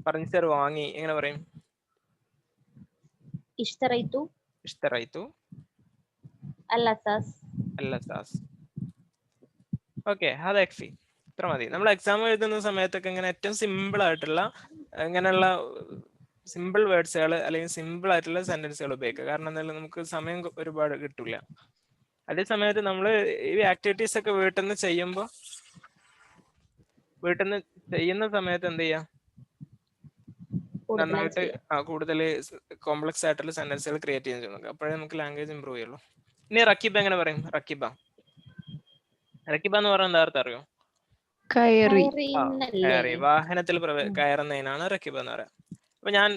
S1: ഫർണിച്ചർ വാങ്ങി എങ്ങനെ പറയും?
S3: ഇഷ്തറൈതു
S1: ഇഷ്തറൈതു
S3: അൽ അസാസ്.
S1: അൽ അസാസ്. ഓക്കെ, അത് എക്ഫി. ഇത്ര മതി. നമ്മൾ എക്സാം എഴുതുന്ന സമയത്തൊക്കെ ഇങ്ങനെ ഏറ്റവും സിമ്പിൾ ആയിട്ടുള്ള ഇങ്ങനെയുള്ള സിമ്പിൾ വേർഡ്സുകൾ അല്ലെങ്കിൽ സിമ്പിൾ ആയിട്ടുള്ള സെന്റൻസുകൾ ഉപയോഗിക്കുക. കാരണം എന്തായാലും നമുക്ക് സമയം ഒരുപാട് കിട്ടില്ല. അതേ സമയത്ത് നമ്മൾ ഈ ആക്ടിവിറ്റീസ് ഒക്കെ വീട്ടിൽ നിന്ന് ചെയ്യുമ്പോൾ സമയത്ത് എന്ത് ചെയ്യാം, നന്നായിട്ട് കൂടുതൽ കോംപ്ലക്സ് ആയിട്ടുള്ള സെന്റൻസുകൾ ക്രിയേറ്റ് ചെയ്യാൻ ചെയ്യുന്നത്. അപ്പോഴേ നമുക്ക് ലാംഗ്വേജ് ഇമ്പ്രൂവ് ചെയ്യുള്ളൂ. ഇനി റക്കീബ എങ്ങനെ പറയും? റക്കീബ എന്ന് പറഞ്ഞാൽ എന്താ അർത്ഥം അറിയോ? കയറി, വാഹനത്തിൽ കയറുന്നതിനാണ് റക്കീബ എന്ന് പറയുക. അപ്പൊ ഞാൻ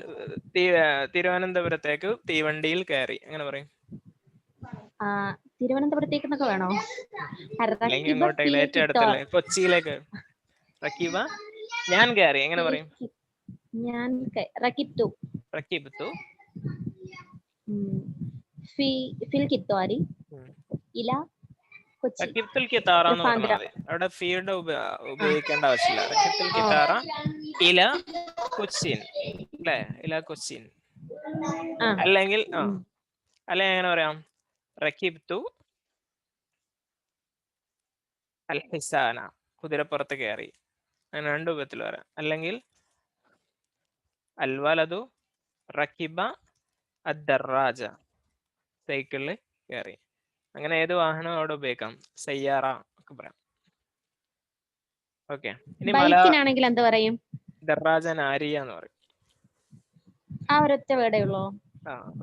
S1: തിരുവനന്തപുരത്തേക്ക് തീവണ്ടിയിൽ കയറി, എങ്ങനെ പറയും?
S3: തിരുവനന്തപുരത്തേക്ക് എന്നൊക്കെ വേണോ?
S1: അല്ലെങ്കിൽ ഇങ്ങോട്ടേക്ക് ഏറ്റവും അടുത്തല്ലേ, കൊച്ചിയിലേക്ക്. റക്കീബ ഞാൻ കയറി, എങ്ങനെ പറയും?
S3: ഞാൻ റക്കിബ്തു.
S1: റക്കിബ്തു
S3: ഫിൽ കിത്വാരി ഇല കൊച്ചി.
S1: റക്കിബ്തുൽ കിതാറ എന്ന് പറഞ്ഞാൽ മതി. അവിടെ ഫീൽഡ് ഉപയോഗിക്കേണ്ട ആവശ്യമില്ല. റക്കിബ്തുൽ കിതാറ ഇല കൊച്ചിൻ, അല്ലേ? ഇല കൊച്ചിൻ. അല്ലെങ്കിൽ എങ്ങനെ പറയാം? റക്കിബ്തു അൽ ഹിസാന, കുതിരപ്പുറത്ത് കയറി. അങ്ങനെ രണ്ട് രൂപത്തിൽ പറയാം. അല്ലെങ്കിൽ അൽ വലതു റക്കിബ അദ്ദറാജ, സൈക്കിളിൽ കയറി. അങ്ങനെ ഏത് വാഹനം അവിടെ ഉപയോഗിക്കാം, സയ്യാറ ഒക്കെ പറയാം. ഓക്കെ, ഇനി
S3: ബൈക്കിനാണെങ്കിൽ എന്താ പറയും?
S1: ദറാജ നാരിയ എന്ന് പറയും.
S3: ആ ഒരൊറ്റ വേർഡേ ഉള്ളോ?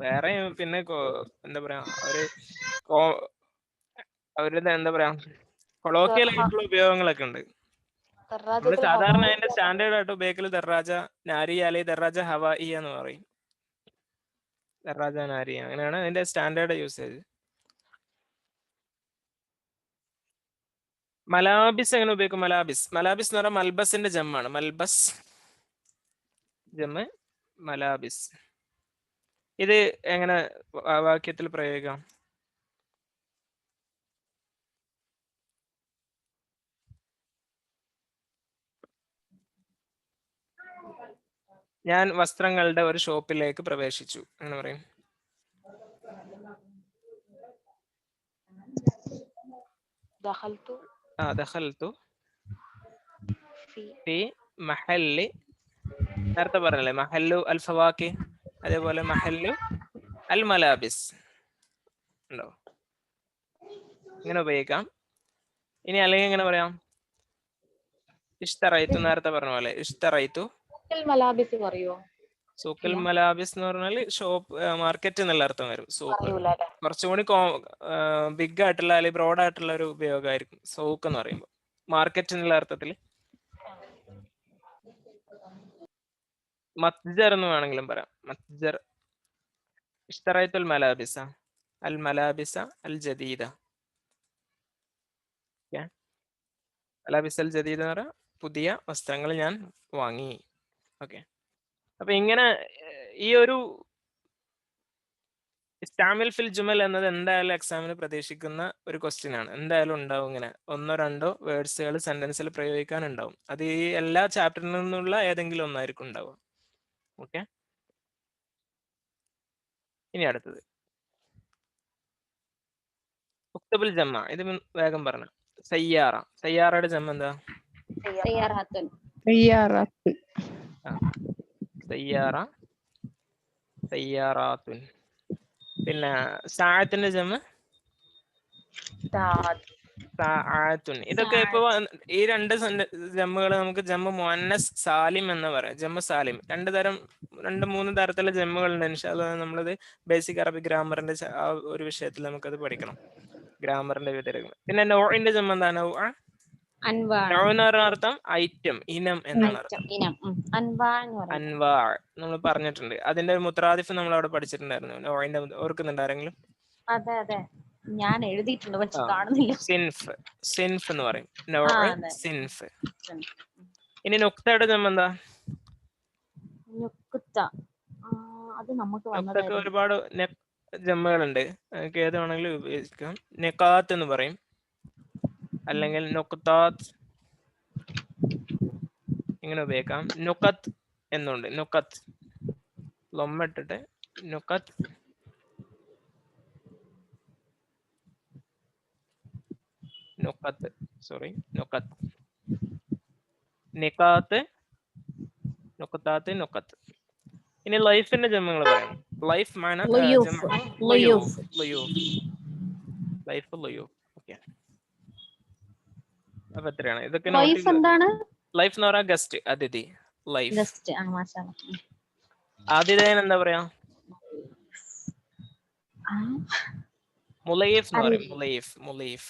S1: വേറെ പിന്നെ എന്താ പറയാ, അവരുടെ എന്താ പറയാ, കൊളോക്കിയൽ ആയിട്ടുള്ള ഉപയോഗങ്ങളൊക്കെ ഉണ്ട്. നമ്മൾ സാധാരണ അതിന്റെ സ്റ്റാൻഡേർഡ് ആയിട്ട് ഉപയോഗിക്കൽ ദറാജ നാരിയ അല്ലെങ്കിൽ ദറാജ ഹവായി എന്ന് പറയും. ദറാജ നാരിയ, അങ്ങനെയാണ് അതിന്റെ സ്റ്റാൻഡേർഡ് യൂസേജ്. മലാബിസ് എങ്ങനെ ഉപയോഗിക്കും? മലാബിസ് എന്ന് പറഞ്ഞാൽ മൽബസിന്റെ ജമ്മാണ്. മൽബസ് ജമ്മ് മലാബിസ്. ഇത് എങ്ങനെ വാക്യത്തിൽ പ്രയോഗിക്കാം? ഞാൻ വസ്ത്രങ്ങളുടെ ഒരു ഷോപ്പിലേക്ക് പ്രവേശിച്ചു, എന്ന് പറയും. ദഖൽതു ഫി മഹല്ലി, നേരത്തെ പറഞ്ഞല്ലേ മഹല്ലു അൽ ഫവാക്കി, അതേപോലെ മഹല്ലു അൽ മലാബിസ് ഉണ്ടോ? ഇങ്ങനെ ഉപയോഗിക്കാം. ഇനി അല്ലെങ്കിൽ എങ്ങനെ പറയാം? ഇഷ്തറൈതു, നേരത്തെ പറഞ്ഞ പോലെ ഇഷ്തറൈതു. സൂക്കൽ മലാബിസ് എന്ന് പറഞ്ഞാൽ ഷോപ്പ്, മാർക്കറ്റ് എന്നുള്ള അർത്ഥം വരും. സൂക്ക് കുറച്ചും കൂടി ബിഗ് ആയിട്ടുള്ള അല്ലെങ്കിൽ ബ്രോഡ് ആയിട്ടുള്ള ഒരു ഉപയോഗമായിരിക്കും സൂക്ക് എന്ന് പറയുമ്പോൾ. മാർക്കറ്റ് എന്നുള്ള അർത്ഥത്തിൽ മത്ജർ എന്ന് വേണമെങ്കിലും പറയാം. മത്ജർ. ഇഷ്തറൈത്തുൽ മലാബിസ അൽ മലാബിസ അൽ ജദീദ. മലാബിസ് അൽ ജദീദ എന്ന് പറയാം പുതിയ വസ്ത്രങ്ങൾ ഞാൻ വാങ്ങി. ഓക്കെ, അപ്പൊ ഇങ്ങനെ ഈ ഒരു ഇസ്താമിൽ ഫിൽ ജുമൽ എന്നത് എന്തായാലും എക്സാമിന് പ്രതീക്ഷിക്കുന്ന ഒരു ക്വസ്റ്റ്യൻ ആണ്. എന്തായാലും ഉണ്ടാവും. ഇങ്ങനെ ഒന്നോ രണ്ടോ വേർഡ്സുകൾ സെന്റൻസിൽ പ്രയോഗിക്കാനുണ്ടാവും. അത് ഈ എല്ലാ ചാപ്റ്ററിൽ നിന്നുള്ള ഏതെങ്കിലും ഒന്നായിരിക്കും ഉണ്ടാവുക. ഓക്കെ, ഇനി അടുത്തത് ഉക്തബുൽ ജമ്മ. ഇത് വേഗം പറഞ്ഞു. സയ്യാറ. സയ്യാറയുടെ ജമ്മ എന്താ? സയ്യാറ, സയ്യാറാത്തുൻ. പിന്നെ സാഅത്തിന്റെ ജമ്മ സാഅത്തുൻ. ഇതൊക്കെ ഇപ്പൊ ഈ രണ്ട് ജമ്മുകൾ നമുക്ക് ജമ്മു മുഅന്നസ് സാലിം എന്ന് പറയാം. ജമ്മു സാലിം രണ്ട് മൂന്ന് തരത്തിലുള്ള ജമ്മുകളുണ്ട്. ഇൻഷാല്ലാ നമ്മളത് ബേസിക് അറബിക് ഗ്രാമറിന്റെ ആ ഒരു വിഷയത്തിൽ നമുക്കത് പഠിക്കണം, ഗ്രാമറിന്റെ വിവരങ്ങൾ. പിന്നെ നൗഇന്റെ ജമ്മ എന്താ?
S3: അൻവാണ്.
S1: നൗ എന്ന് പറഞ്ഞ അർത്ഥം ഐറ്റം, ഇനം എന്നാണ് അർത്ഥം.
S3: ഇനം. അൻവാ എന്ന് പറയും.
S1: അൻവാ നമ്മൾ പറഞ്ഞിട്ടുണ്ട്. അതിന്റെ ഒരു മുത്രാദിഫ് നമ്മൾ അവിടെ പഠിച്ചിട്ടുണ്ടായിരുന്നു. നൗഇന്റെ ഓർക്കുന്നുണ്ട് ആരെങ്കിലും?
S3: അതെ അതെ, ഞാൻ എഴുതിയിട്ടുണ്ട് പക്ഷെ
S1: ആ.
S3: കാണുന്നില്ല.
S1: സിൻഫ്, സിൻഫ് എന്ന് പറയും. നൗ,
S3: അതെ.
S1: സിൻഫ്. ഇനി നുക്തയുടെ ജമ്മ എന്താ?
S3: നുക്ത. അത് നമുക്ക്
S1: നുക്തക്ക്
S3: വന്നതായിരുന്നു.
S1: ഒരുപാട് ജമ്മകളുണ്ട്. നമുക്ക് ഏത് വേണമെങ്കിലും ഉപയോഗിക്കാം. നെക്കാത്ത് എന്ന് പറയും, അല്ലെങ്കിൽ നുക്താത്ത് ഇങ്ങനെ ഉപയോഗിക്കാം. നുക്കത്ത് എന്നുണ്ട്. നുക്കത്ത് ലൊമ്മ ഇട്ടിട്ട് നുക്കത്ത്. നുക്കത്ത്, സോറി, നുക്കത്ത്. നിക്കാത്ത്, നുക്കത്താത്ത്, നുക്കത്ത്. ഇനി ലൈഫിന്റെ ജമ്മങ്ങൾ പറയണം. ലൈഫ് മാന
S3: ലയൂഫ്. ലയൂഫ്.
S1: ലൈഫ്, ലയൂഫ്. ഓക്കെ, അപ്പൊ എത്രയാണ് ഇതൊക്കെ?
S3: ലൈഫ് എന്താണ്?
S1: ലൈഫ് എന്ന് പറയാ ഗസ്റ്റ്, അതിഥി. ലൈഫ്.
S3: ജസ്റ്റ് മാഷാഅല്ലാഹ്.
S1: ആതിഥേയൻ എന്താ പറയാ? മുലൈഫ് എന്ന് പറയും. മുലൈഫ്, മുലൈഫ്.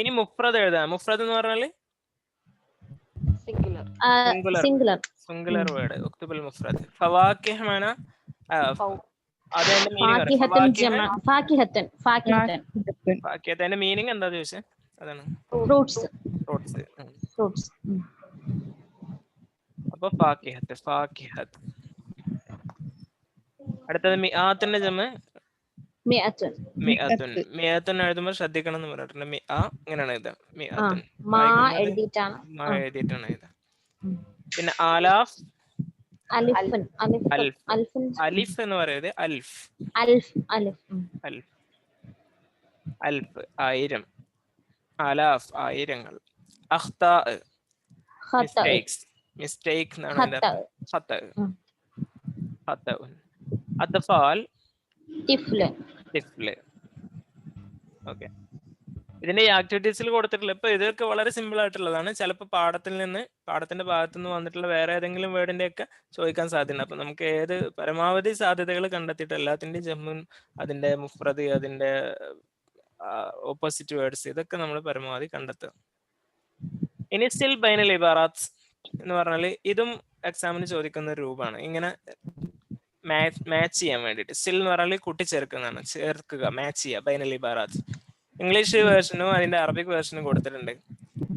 S1: ഇനി മുഫ്രദ് എഴുതാം. മുഫ്രദ് എന്ന് പറഞ്ഞാല്
S3: സിംഗുലർ.
S1: Singular word. ഉക്തുബുൽ മുഫ്രദ്. ഫവാക്കിഹ് മാന അതിന്റെ മീനിങ് എന്താ ചോദിച്ചേ? അതാണ്
S3: ഫ്രൂട്ട്സ്.
S1: ഫ്രൂട്ട്സ്. അപ്പൊ ഫാക്കിഹത്ത്, ഫാക്കിഹത്ത്. അടുത്തത് മിആത്തിന്റെ ജമ
S3: മിഅത്തുൻ.
S1: മിഅത്തുൻ. മിഅത്തുൻ എഴുതുമ്പോൾ ശ്രദ്ധിക്കണം എന്ന് പറഞ്ഞിട്ടുണ്ട്. മിഅ ഇങ്ങനെയാണ് എഴുതുക. മിഅത്തുൻ
S3: മാ എഴുതിയിട്ടാണ്.
S1: മാ എഴുതിയിട്ടാണ് എഴുതുക. പിന്നെ ആലാഫ്,
S3: അലിഫൻ.
S1: അലിഫ് എന്ന് പറയുന്നത് അൽഫ്. അൽഫ്, അൽഫ് ആയിരം. ആലാഫ് ആയിരങ്ങൾ. അഖ്താ മിസ്റ്റേക്സ്, മിസ്റ്റേക്ക് എന്നാണ് അതിന്റെ അർത്ഥം. ഖത്ത, ഖത്തഉൻ. അത്ഫാൽ,
S3: തിഫ്ല്.
S1: തിഫ്ല്. ഓക്കെ, ഇതിന്റെ ആക്ടിവിറ്റീസിൽ കൊടുത്തിട്ടുള്ള ഇപ്പൊ ഇതൊക്കെ വളരെ സിമ്പിൾ ആയിട്ടുള്ളതാണ്. ചിലപ്പോൾ പാഠത്തിന്റെ ഭാഗത്തു നിന്ന് വന്നിട്ടുള്ള വേറെ ഏതെങ്കിലും വേർഡിന്റെ ഒക്കെ ചോദിക്കാൻ സാധ്യത. അപ്പൊ നമുക്ക് ഏത് പരമാവധി സാധ്യതകൾ കണ്ടെത്തിയിട്ട് എല്ലാത്തിന്റെയും ജമ്മുൻ, അതിന്റെ മുഫ്രദ്, അതിന്റെ ഓപ്പോസിറ്റ് വേർഡ്സ്, ഇതൊക്കെ നമ്മൾ പരമാവധി കണ്ടെത്തുക. ഇനി സ്റ്റിൽ ബൈനൽ ഇബാറാത്ത് എന്ന് പറഞ്ഞാൽ ഇതും എക്സാമിന് ചോദിക്കുന്ന ഒരു രൂപമാണ്. ഇങ്ങനെ മാച്ച് ചെയ്യാൻ വേണ്ടിയിട്ട് സ്റ്റിൽ എന്ന് പറഞ്ഞാൽ കൂട്ടിച്ചേർക്കുന്നതാണ്. ചേർക്കുക, മാച്ച് ചെയ്യുക. ബൈനൽ ഇബാറാത്ത് ഇംഗ്ലീഷ് വേർഷനും അതിന്റെ അറബിക് വേർഷനും കൊടുത്തിട്ടുണ്ട്.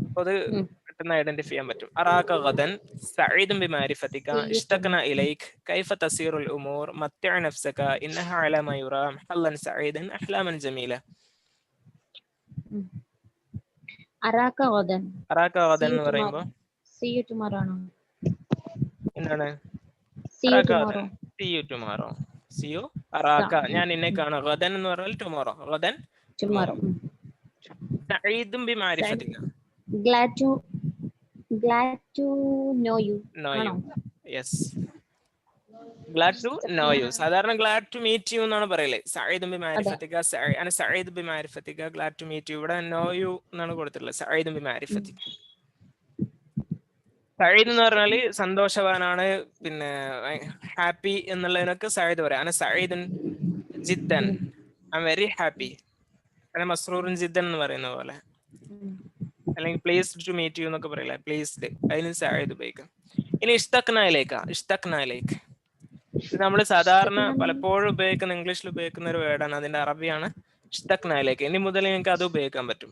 S1: അപ്പൊ അത് പെട്ടെന്ന് ഐഡന്റിഫൈ ചെയ്യാൻ പറ്റും. അറാക ഗദൻ സഈദുൻ ബിമാരിഫതിക ഇഷ്തഖന ഇലൈക് കൈഫ തസീറുൽ ഉമൂർ മത്തിഅ നഫ്സക ഇന്നഹ അലാ മാ യുറാ ഹല്ലൻ സഈദൻ അഹ്ലാമൻ ജമീല.
S3: അറാക ഗദൻ.
S1: അറാക ഗദൻ എന്ന് പറയുമ്പോൾ
S3: see you tomorrow ആണോ?
S1: എന്താണ്?
S3: see you tomorrow.
S1: see you tomorrow. see you അറാക, ഞാൻ നിന്നെ കാണാം. ഗദൻ എന്ന് പറഞ്ഞാൽ ടുമോറോ. ഗദൻ
S3: tomorrow.
S1: സഈദുൻ ബിമാരിഫതിക
S3: glad to know you.
S1: know you. yes, glad to know you. സാധാരണ glad to meet you എന്നാണ് പറയല്. സഈദുൻ ബിമാരിഫതിക, അന Saeed ബിമാരിഫതിക, glad to meet you. ഇവിടെ know you എന്നാണ് കൊടുത്തിട്ടുള്ളത്. സഈദുൻ ബിമാരിഫതിക. സഈദ് എന്ന് പറഞ്ഞാല് സന്തോഷവാനാണ്, പിന്നെ ഹാപ്പി എന്നുള്ളതിനൊക്കെ സഈദ് പറയാം. അന സഈദുൻ ജിദ്ദൻ, ഐ ആം വെരി ഹാപ്പി. അന മസ്റൂറുൻ ജിദ്ദൻ എന്ന് പറയുന്ന പോലെ. അല്ലെങ്കിൽ പ്ലീസ്ഡ് ടു മീറ്റ് യു എന്നൊക്കെ പറയില്ല, പ്ലീസ്ഡ്, അതിന് സഈദ് ഉപയോഗിക്കാം. ഇനി ഇഷ്തഖ്ന ഇലൈക, ഇഷ്തഖ്ന ഇലൈക ഇത് നമ്മൾ സാധാരണ പലപ്പോഴും ഉപയോഗിക്കുന്ന, ഇംഗ്ലീഷിൽ ഉപയോഗിക്കുന്ന ഒരു വേർഡാണ്. അതിന്റെ അറബിയാണ് ഇഷ്തഖ്ന ഇലൈക. ഇനി മുതൽ നിങ്ങൾക്ക് അത് ഉപയോഗിക്കാൻ പറ്റും.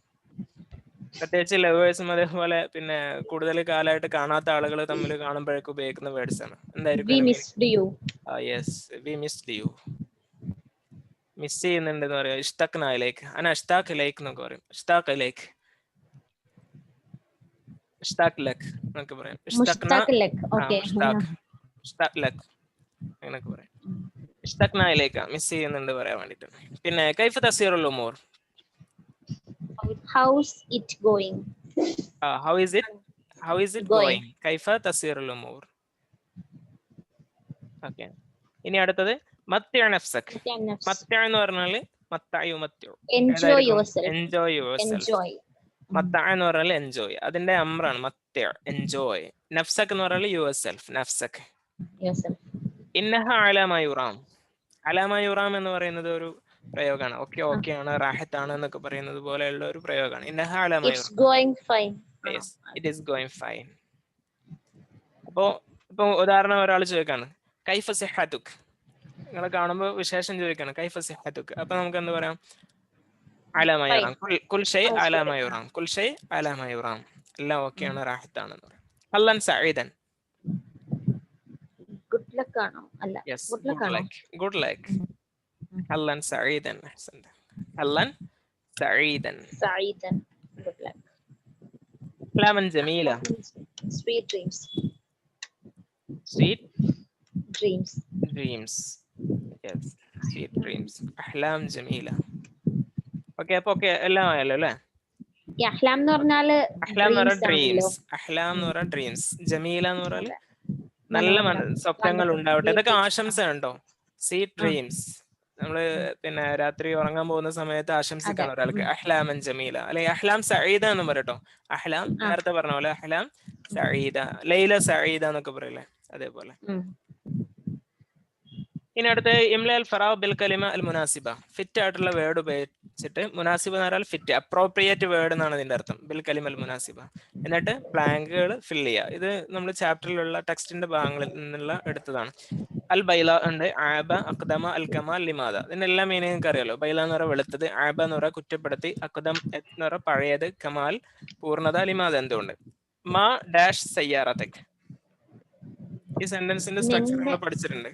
S1: പ്രത്യേകിച്ച് ലവേഴ്സും അതേപോലെ പിന്നെ കൂടുതൽ കാലമായിട്ട് കാണാത്ത ആളുകൾ തമ്മിൽ കാണുമ്പോഴേക്കും ഉപയോഗിക്കുന്ന വേർഡ്സ് ആണ്. എന്തായിരിക്കും? Yes, V missed you. Miss ചെയ്യുന്നുണ്ട് എന്ന് പറയാം. ഇഷ്തഖ്ന ഇലൈക, അന അഷ്താഖ് ഇലൈക് എന്നൊക്കെ പറയും. ഇഷ്താഖ് ഇലൈക്, ഇഷ്താഖ് ലക് എന്നൊക്കെ പറയാം. ഇഷ്താഖ് ലക് അങ്ങനൊക്കെ പറയാം. ഇഷ്തഖ്ന ഇലൈക, മിസ് ചെയ്യുന്നുണ്ട് പറയാൻ വേണ്ടിട്ട്. പിന്നെ കൈഫ തസീറുൽ ഉമൂർ,
S3: how's it going?
S1: how is it going? കൈഫ തസീറുൽ ഉമൂർ. ഓക്കേ, ഇനി അടുത്തത് മത്തിഅ നഫ്സക്. മത്തിഅ എന്ന് പറഞ്ഞാൽ മത്തഅ മത്തിഉ,
S3: enjoy yourself.
S1: മത്തഅ എന്ന് പറഞ്ഞാൽ എൻജോയ്. അതിന്റെ അമ്രാണ് മത്തിഅ, എൻജോയ്. നഫ്സക് എന്ന് പറഞ്ഞാൽ യുവർസെൽഫ്, നഫ്സക്. ഇന്നഹ അലാ മാ യുറാം. അലാ മാ യുറാം എന്ന് പറയുന്നത് ഒരു പ്രയോഗമാണ്. ഓക്കെ ആണ്, റാഹത്താണ് എന്നൊക്കെ പറയുന്നത് പോലെയുള്ള ഒരു പ്രയോഗമാണ്. ഇന്നഹ അലാ മാ
S3: It's
S1: യുറാം.
S3: going fine.
S1: Yes, it is going fine. ഇപ്പൊ ഉദാഹരണം ഒരാൾ ചോദിക്കാണ് കൈഫ സിഹ്ഹതുക്, നിങ്ങളെ കാണുമ്പോൾ വിശേഷം ചോദിക്കാണ് കൈഫ സിഹ്ഹതുക്. അപ്പൊ നമുക്ക് എന്ത് പറയാം? അലാ മാ യുറാം, കുൽ ഷൈ അലാ മാ യുറാം, കുൽ ഷൈ അലാ മാ യുറാം, എല്ലാം ഓക്കെയാണ്, റാഹത്താണ് എന്ന് പറയാം. ഹല്ലൻ സഈദൻ.
S3: Good luck ആണോ? അല്ല.
S1: Yes,
S3: Good luck
S1: good
S3: ആണോ?
S1: luck, good luck. ഹല്ലൻ സഈദൻ. അഹ്സൻത. ഹല്ലൻ സഈദൻ.
S3: Sa'idan. Good luck.
S1: അഹ്ലാമൻ ജമീല.
S3: Sweet dreams.
S1: Sweet
S3: Dreams.
S1: dreams. Yes, sweet dreams. അഹ്ലാം ജമീല. ഓക്കെ, അപ്പൊ ഓക്കെ എല്ലാം ആയല്ലോ അല്ലേ?
S3: ഈ അഹ്ലാം എന്ന് പറഞ്ഞാല്
S1: അഹ്ലാം എന്ന് പറഞ്ഞാൽ
S3: dreams ആണല്ലോ.
S1: ഡ്രീംസ്, അഹ്ലാം എന്ന് പറഞ്ഞാൽ ഡ്രീംസ്, ജമീല എന്ന് പറഞ്ഞാൽ
S3: അതെ.
S1: നല്ല
S3: മനോഹരം.
S1: സ്വപ്നങ്ങൾ ഉണ്ടാവട്ടെ. ഇതൊക്കെ
S3: Beautiful.
S1: ആശംസ ഉണ്ടോ? Sweet dreams. നമ്മള് പിന്നെ രാത്രി ഉറങ്ങാൻ പോകുന്ന സമയത്ത് ആശംസിക്കാണ് ഒരാൾക്ക് അഹ്ലാമൻ ജമീല, അല്ലെങ്കിൽ അഹ്ലാം സഈദ എന്ന് പറയട്ടോ. അഹ്ലാം നേരത്തെ പറഞ്ഞ പോലെ അഹ്ലാം സഈദ, ലൈല സഈദ എന്നൊക്കെ പറയില്ലേ, അതേപോലെ. ഇനി അടുത്ത് ഇംലാൽ ഫറാവ് ബിൽ കലിമ അൽ മുനാസിബ. ഫിറ്റ് ആയിട്ടുള്ള വേർഡ് ഉപയോഗിച്ചിട്ട്, മുനാസിബ എന്ന് പറഞ്ഞാൽ ഫിറ്റ്, അപ്രോപ്രിയേറ്റ് വേർഡ് എന്നാണ് ഇതിന്റെ അർത്ഥം. ബിൽ കലിമ അൽ മുനാസിബ. എന്നിട്ട് ബ്ലാങ്കുകൾ ഫില്ല് ചെയ്യുക. ഇത് നമ്മൾ ചാപ്റ്ററിലുള്ള ടെക്സ്റ്റിന്റെ ഭാഗങ്ങളിൽ നിന്നുള്ള എടുത്തതാണ്. അൽ ബൈല ഉണ്ട്, ആബ, അക്ദമ, അൽ കമാൽ, ലിമാദ. ഇതിനെല്ലാം മീനിങ് നിങ്ങൾക്ക് അറിയാലോ. ബൈല എന്ന് പറഞ്ഞാൽ വെളുത്തത്, ആബ എന്ന് പറഞ്ഞാൽ കുറ്റപ്പെടുത്തി, അക്ദം എന്ന് പറഞ്ഞാൽ പഴയത്, കമാൽ പൂർണ്ണത, ലിമാദ എന്തുകൊണ്ട്. മാ ഡാഷ് സയ്യാറത്തക്. ഈ സെന്റൻസിന്റെ സ്ട്രക്ചർ നമ്മൾ പഠിച്ചിട്ടുണ്ട്.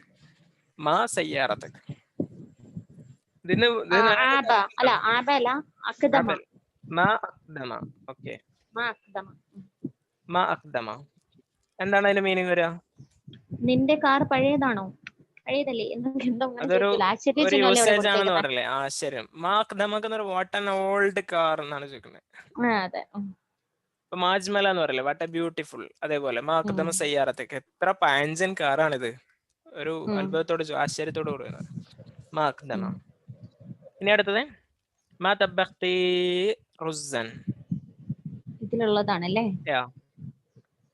S1: മാ സയ്യാറത്തക്. ഇതിന് മാ അക്ദമ. ഓക്കെ, മാ അക്ദമ എന്താണ് അതിന്റെ മീനിങ് വരിക?
S3: നിന്റെ കാർ പഴയതാണോ? പഴയതല്ലേ?
S1: അതൊരു യൂസേജ് ആണെന്ന് പറയല്ലേ, ആശ്ചര്യം. മാ അക്ദമ വാട്ട് ആൻ ഓൾഡ് കാർ എന്നാണ് ചോദിക്കുന്നത്. ഇപ്പൊ മാജ്മല എന്ന് പറയല്ലേ, വാട്ട് എ ബ്യൂട്ടിഫുൾ, അതേപോലെ മാ അക്ദമ സയ്യാറത്തേക്ക്, എത്ര പഴഞ്ചൻ കാറാണിത്. ഒരു അത്ഭുതത്തോട് ആശ്ചര്യത്തോട് കൂടി മാ അക്ദമ. ഇനി അടുത്തത് മാ തബഖ്തി റുസ്സൻ.
S3: ഇതിലുള്ളതാണല്ലേ.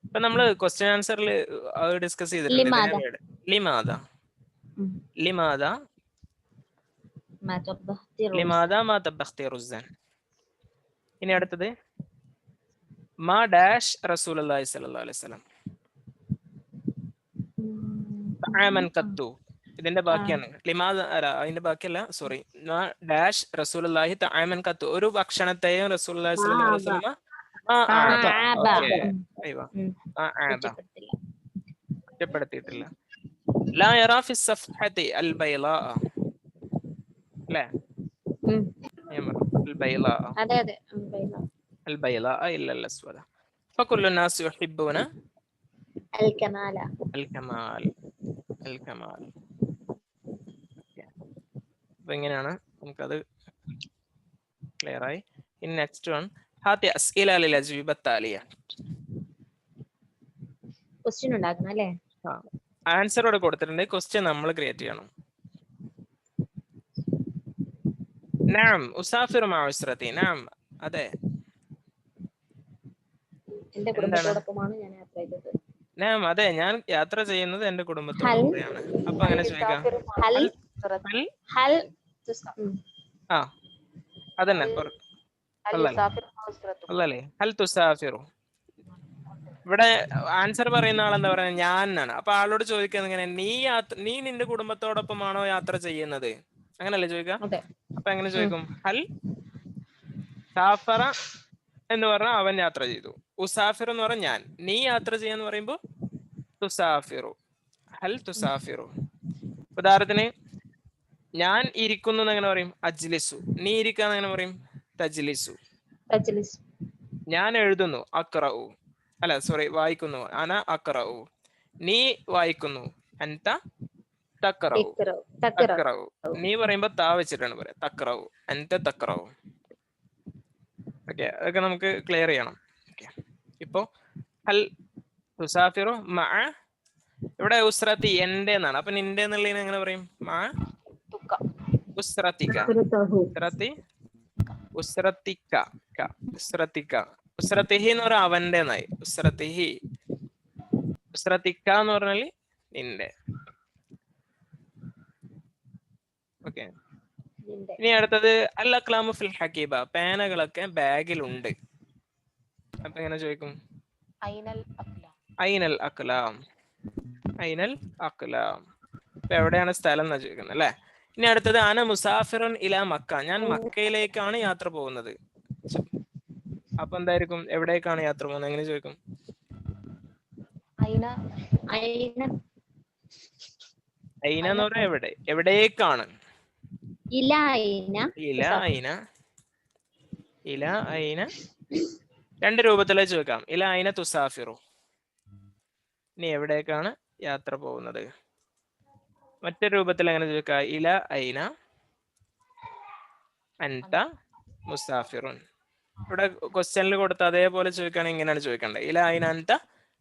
S1: ഇപ്പൊ നമ്മള് ക്വസ്റ്റ്യൻ ആൻസറിൽ ഡിസ്കസ് ചെയ്തിട്ടുണ്ട്. ലിമാദ, ലിമാദ, ലിമാദ മാ തബഖ്തി റുസ്സൻ. ഇനി അടുത്തത് മാ ഡാഷ് റസൂലുള്ളാഹി സ്വല്ലല്ലാഹു അലൈഹി വസല്ലം. തആമൻ ഖത്തു. ഇതിന്റെ ബാക്കിയാണ് ലിമാദ, അതിന്റെ ബാക്കിയല്ല, സോറി. മാ ഡാഷ് റസൂലുള്ളാഹി തആമൻ ഖത്തു. ഒരു ഭക്ഷണത്തെയും റസൂലുള്ളാഹി സ്വല്ലല്ലാഹു അലൈഹി വസല്ലം കുറ്റപ്പെടുത്തിയിട്ടില്ല. ലാ യറാ ഫി സഫ്ഹതി അൽ ബൈളാ. അല്ലേ? അൽ ബൈളാ.
S3: അതെ അതെ,
S1: അൽ ബൈളാ ഇല്ല അൽ അസ്വദ. ഫകുല്ലു നാസ് യുഹിബ്ബൂന
S3: അൽ കമാല.
S1: അൽ കമാൽ, അൽ കമാൽ. അപ്പൊ ഇങ്ങനെയാണ് നമുക്കത് ക്ലിയർ ആയി. ഇനി നെക്സ്റ്റ് വൺ ഹാത്തി അസ്ഇല ലിൽ അജ്വിബ താലിയ.
S3: ക്വസ്റ്റ്യൻ ഉണ്ടാക്കണം അല്ലേ?
S1: ആൻസർ ഇവിടെ കൊടുത്തിട്ടുണ്ട്, ക്വസ്റ്റ്യൻ നമ്മൾ ക്രിയേറ്റ് ചെയ്യണം. നഅം ഉസാഫിറു മഅ ഉസ്റതി. നഅം, അതെ,
S3: എന്റെ കുടുംബത്തോടൊപ്പമാണ് ഞാൻ യാത്ര ചെയ്തത്.
S1: നഅം, അതെ, ഞാൻ യാത്ര ചെയ്യുന്നത് എന്റെ കുടുംബത്തോടൊപ്പമാണ്. അപ്പൊ അങ്ങനെ ചോദിക്കാം, അതന്നെ അല്ലല്ലേ, ഹൽ തുസാഫിറു. ഇവിടെ ആൻസർ പറയുന്ന ആളെന്താ പറയുക? ഞാൻ എന്നാണ്. അപ്പൊ ആളോട് ചോദിക്കുന്നത് ഇങ്ങനെ, നീ നിന്റെ കുടുംബത്തോടൊപ്പമാണോ യാത്ര ചെയ്യുന്നത്? അങ്ങനല്ലേ ചോദിക്കാം. അപ്പൊ എങ്ങനെ ചോദിക്കും? ഹൽ സാഫറ എന്ന് പറഞ്ഞാൽ അവൻ യാത്ര ചെയ്തു. ഉസാഫിർ എന്ന് പറഞ്ഞാൽ ഞാൻ. നീ യാത്ര ചെയ്യാന്ന് പറയുമ്പോ തുസാഫിറു, ഹൽ തുസാഫിറു. ഉദാഹരണത്തിന് ഞാൻ ഇരിക്കുന്നു എന്ന് എങ്ങനെ പറയും? അജ്ലിസു. നീ ഇരിക്കാന്ന് എങ്ങനെ പറയും? തജ്ലിസു. ഞാൻ എഴുതുന്നു, അഖ്റഉ. അല്ല സോറി, വായിക്കുന്നു, അന അഖ്റഉ. നീ വായിക്കുന്നു, അൻത തഖ്റഉ. തഖ്റഉ. നീ പറയുമ്പോ താ വെച്ചിട്ടാണ് പറയാ, തഖ്റഉ, അൻത തഖ്റഉ. ഓക്കെ, അതൊക്കെ നമുക്ക് ക്ലിയർ ചെയ്യണം. ഇപ്പോ ഹൽ തുസാഫിറു മഅ, ഇവിടെ ഉസ്റതി എന്റെ എന്നാണ്. അപ്പൊ നിന്റെ എന്നുള്ളതിന് എങ്ങനെ പറയും? മഅ ഉസ്റതിക. ഉസ്റതി, ഉസ്റതിക, ഉസ്റതിക. ഉസ്റതിഹി എന്ന് പറഞ്ഞാൽ അവന്റെ എന്നായി. ഉസ്റതിഹി. ഉസ്റതിക എന്ന് പറഞ്ഞാല് നിന്റെ. ഓക്കെ, ഇനി അടുത്തത് അൽ അക്ലാമു ഫിൽ ഹക്കീബ, പേനകളൊക്കെ ബാഗിലുണ്ട്. അപ്പൊ എങ്ങനെ ചോദിക്കും?
S2: ഐനൽ അഖ്ലാം.
S1: ഐനൽ അക്ലാം, ഐനൽ അക്ലാം. ഇപ്പൊ എവിടെയാണ് സ്ഥലം എന്നാ ചോദിക്കുന്നത് അല്ലെ. ഇനി അടുത്തത് അന മുസാഫിറുൻ ഇലാ മക്ക, ഞാൻ മക്കയിലേക്കാണ് യാത്ര പോകുന്നത്. അപ്പൊ എന്തായിരിക്കും? എവിടേക്കാണ് യാത്ര പോകുന്നത് എങ്ങനെ ചോദിക്കും?
S2: ഐന
S3: ഐന
S1: ഐന എന്ന് പറഞ്ഞാൽ എവിടെ, എവിടേക്കാണ്.
S3: ഇല ഐന
S1: ഇല ഐന, ഇല ഐന രണ്ട് രൂപത്തിലേ ചോദിക്കാം. ഇല ഐന തുസാഫിറു, ഇനി എവിടേക്കാണ് യാത്ര പോകുന്നത്. മറ്റൊരു രൂപത്തിൽ എങ്ങനെ ചോദിക്കാം? ഇല ഐന അൻത മുസാഫിറുൻ. ഇവിടെ ക്വസ്റ്റ്യനിൽ കൊടുത്ത അതേപോലെ ചോദിക്കുകയാണെങ്കിൽ ഇങ്ങനെയാണ് ചോദിക്കേണ്ടത്. ഇല ഐന അൻത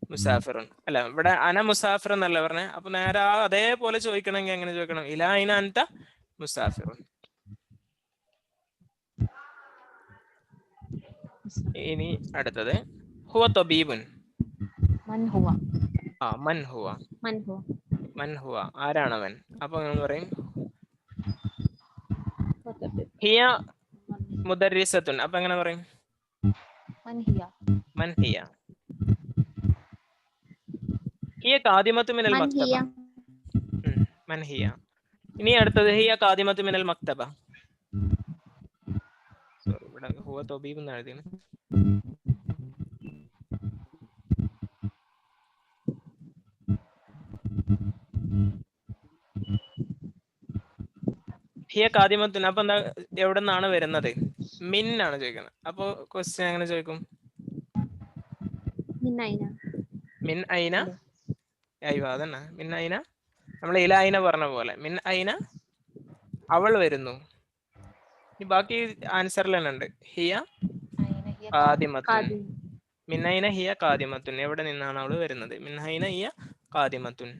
S1: മുസാഫിറുൻ. അല്ല, ഇവിടെ അന മുസാഫിർ എന്നല്ല പറഞ്ഞേ. അപ്പൊ നേരെ അതേപോലെ ചോദിക്കണമെങ്കിൽ എങ്ങനെ ചോദിക്കണം? ഇല ഐന അൻത മുസാഫിറുൻ. ഇനി അടുത്തത് ഹുവ തബീബുൻ.
S2: മൻ ഹുവ.
S1: മൻ ഹുവ,
S3: മൻഹു
S1: മൻ ഹുവ ആരാണവൻ. അപ്പൊ നമ്മൾ പറയും ഹിയ മുദർരിസത്തുൻ. അപ്പൊ എങ്ങനെ പറയും?
S2: മൻ ഹിയ.
S1: മൻ ഹിയ. ഹിയ ഖാദിമത്തു മിനൽ മക്തബ. മൻ ഹിയ. ഇനി അടുത്തത് ഹിയ ഖാദിമത്തു മിനൽ മക്തബ. സോറി, ഇവിടെ ഹുവ തബീബ് എന്ന് എഴുതിയാണ്. ഹിയ ഖാദിമത്തുൻ. അപ്പൊ എന്താ, എവിടെ നിന്നാണ് വരുന്നത്? മിൻ ആണ് ചോദിക്കുന്നത്. അപ്പൊ ക്വസ്റ്റ്യൻ എങ്ങനെ ചോദിക്കും?
S3: മിൻ ഐന.
S1: മിൻ ഐന. അയ്യോ അതന്നെ, മിൻ ഐന. നമ്മൾ ഇല ഐന പറഞ്ഞ പോലെ മിൻ ഐന അവൾ വരുന്നു. ഈ ബാക്കി ആൻസറിൽ തന്നെ ഉണ്ട്. ഹിയ
S2: ഐന ഹിയ
S1: ഖാദിമത്തുൻ. മിൻ ഐന ഹിയ ഖാദിമത്തുൻ, എവിടെ നിന്നാണ് അവൾ വരുന്നത്? മിൻ ഐന ഹിയ ഖാദിമത്തുൻ.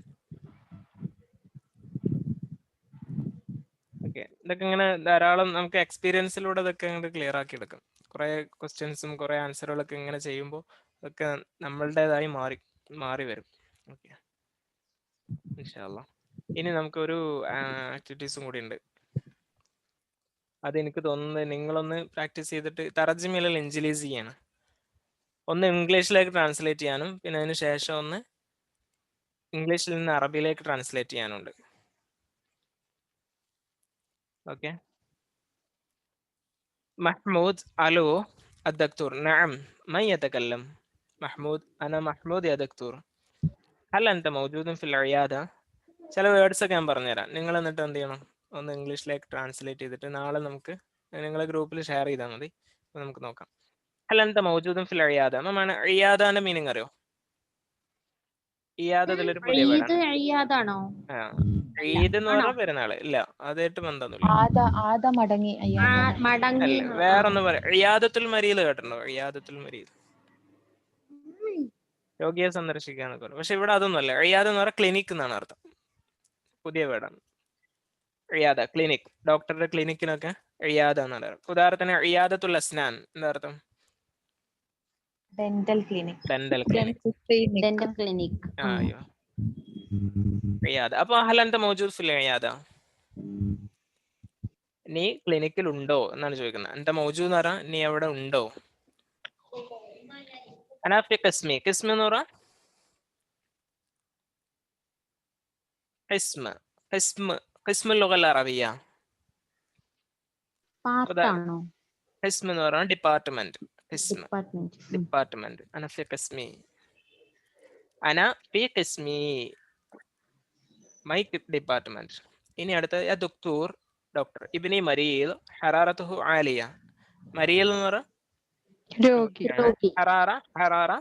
S1: ഓക്കെ, ഇതൊക്കെ ഇങ്ങനെ ധാരാളം നമുക്ക് എക്സ്പീരിയൻസിലൂടെ ഇതൊക്കെ അങ്ങോട്ട് ക്ലിയർ ആക്കി എടുക്കും. കുറെ ക്വസ്റ്റ്യൻസും കുറെ ആൻസറുകളൊക്കെ ഇങ്ങനെ ചെയ്യുമ്പോൾ അതൊക്കെ നമ്മളുടേതായി മാറി വരും. ഓക്കെ, ഇൻഷാ അല്ലാഹ്. ഇനി നമുക്കൊരു ആക്ടിവിറ്റീസും കൂടി ഉണ്ട്. അതെനിക്ക് തോന്നുന്നത് നിങ്ങളൊന്ന് പ്രാക്ടീസ് ചെയ്തിട്ട് തർജിമയിൽ ഇൻജിലീസ് ചെയ്യണം. ഒന്ന് ഇംഗ്ലീഷിലേക്ക് ട്രാൻസ്ലേറ്റ് ചെയ്യാനും പിന്നെ അതിന് ശേഷം ഒന്ന് ഇംഗ്ലീഷിൽ നിന്ന് അറബിയിലേക്ക് ട്രാൻസ്ലേറ്റ് ചെയ്യാനുണ്ട്. ഓക്കെ. محمود الو الدكتور نعم من يتكلم؟ محمود انا محمود يا دكتور هل انت موجود في العياده؟ ചില വേർഡ്സ് ഒക്കെ ഞാൻ പറഞ്ഞുതരാം. നിങ്ങൾ എന്നിട്ട് എന്ത് ചെയ്യണം? ഒന്ന് ഇംഗ്ലീഷിലേക്ക് ട്രാൻസ്ലേറ്റ് ചെയ്തിട്ട് നാളെ നമുക്ക് നിങ്ങളെ ഗ്രൂപ്പിൽ ഷെയർ ചെയ്താൽ മതി. നമുക്ക് നോക്കാം. هل انت موجود في العياده? ما ഇയാദാന്റെ മീനിങ് അറിയോ? ഇയാദ ഇതിലൊരു പുതിയ വേർഡാണ്.
S3: ഇയാദാണോ?
S1: ഈദ് എന്ന് പറഞ്ഞാൽ പെരുന്നാള്. ഇല്ല, അതായിട്ട് ബന്ധമൊന്നുമില്ല.
S2: ആദ മടങ്ങി.
S3: മടങ്ങി.
S1: അല്ല, വേറൊന്ന് പറയാം. ഇയാദത്തുൽ മരീദ് കേട്ടിട്ടുണ്ടോ? ഇയാദത്തുൽ മരീദ്, രോഗിയെ സന്ദർശിക്കാന്നൊക്കെ പറയും. പക്ഷെ ഇവിടെ അതൊന്നുമല്ല. ഇയാദ് എന്ന് പറഞ്ഞാൽ ക്ലിനിക് എന്നാണ് അർത്ഥം. പുതിയ വേർഡാണ് ഇയാദ. ക്ലിനിക്, ഡോക്ടറുടെ ക്ലിനിക്കിനൊക്കെ ഇയാദ എന്നാണ് അർത്ഥം. ഉദാഹരണത്തിന് ഇയാദത്തുൽ അസ്നാൻ എന്താ അർത്ഥം?
S2: Dental clinic.
S1: Dental clinic.
S3: Dental clinic.
S1: അയ്യോ, ഇയാദ. അപ്പൊ ഹൽ അൻത മൗജൂദ് ഫിൽ ഇയാദ, നീ ക്ലിനിക്കിൽ ഉണ്ടോ എന്നാണ് ചോദിക്കുന്നത്. അൻത മൗജൂദ് എന്ന് പറഞ്ഞാൽ നീ എവിടെ ഉണ്ടോ. അനാ ഫി ഖിസ്മി. ഖിസ്മ എന്ന് പറഞ്ഞാൽ ഖിസ്മ. ഖിസ്മ ഖിസ്മുൽ ലുഗൽ അറബിയ.
S3: പാർട്ടാണോ?
S1: ഖിസ്മ എന്ന് പറഞ്ഞാൽ ഡിപ്പാർട്ട്മെന്റ്. ഖിസ്മ
S3: ഡിപ്പാർട്ട്മെന്റ്.
S1: ഡിപ്പാർട്ട്മെന്റ്. അന ഫി ഖിസ്മി, അന ഫി ഖിസ്മി, മൈ ഡിപ്പാർട്ട്മെന്റ്. ഇനി അടുത്ത യാ ദക്തൂർ, ഡോക്ടർ. ഇബ്നി മരീദ് ഹറാറത്തുഹു ആലിയ. മരീദ് എന്ന് പറഞ്ഞാൽ
S2: രോഗി.
S1: ഹറാറ. ഹറാറ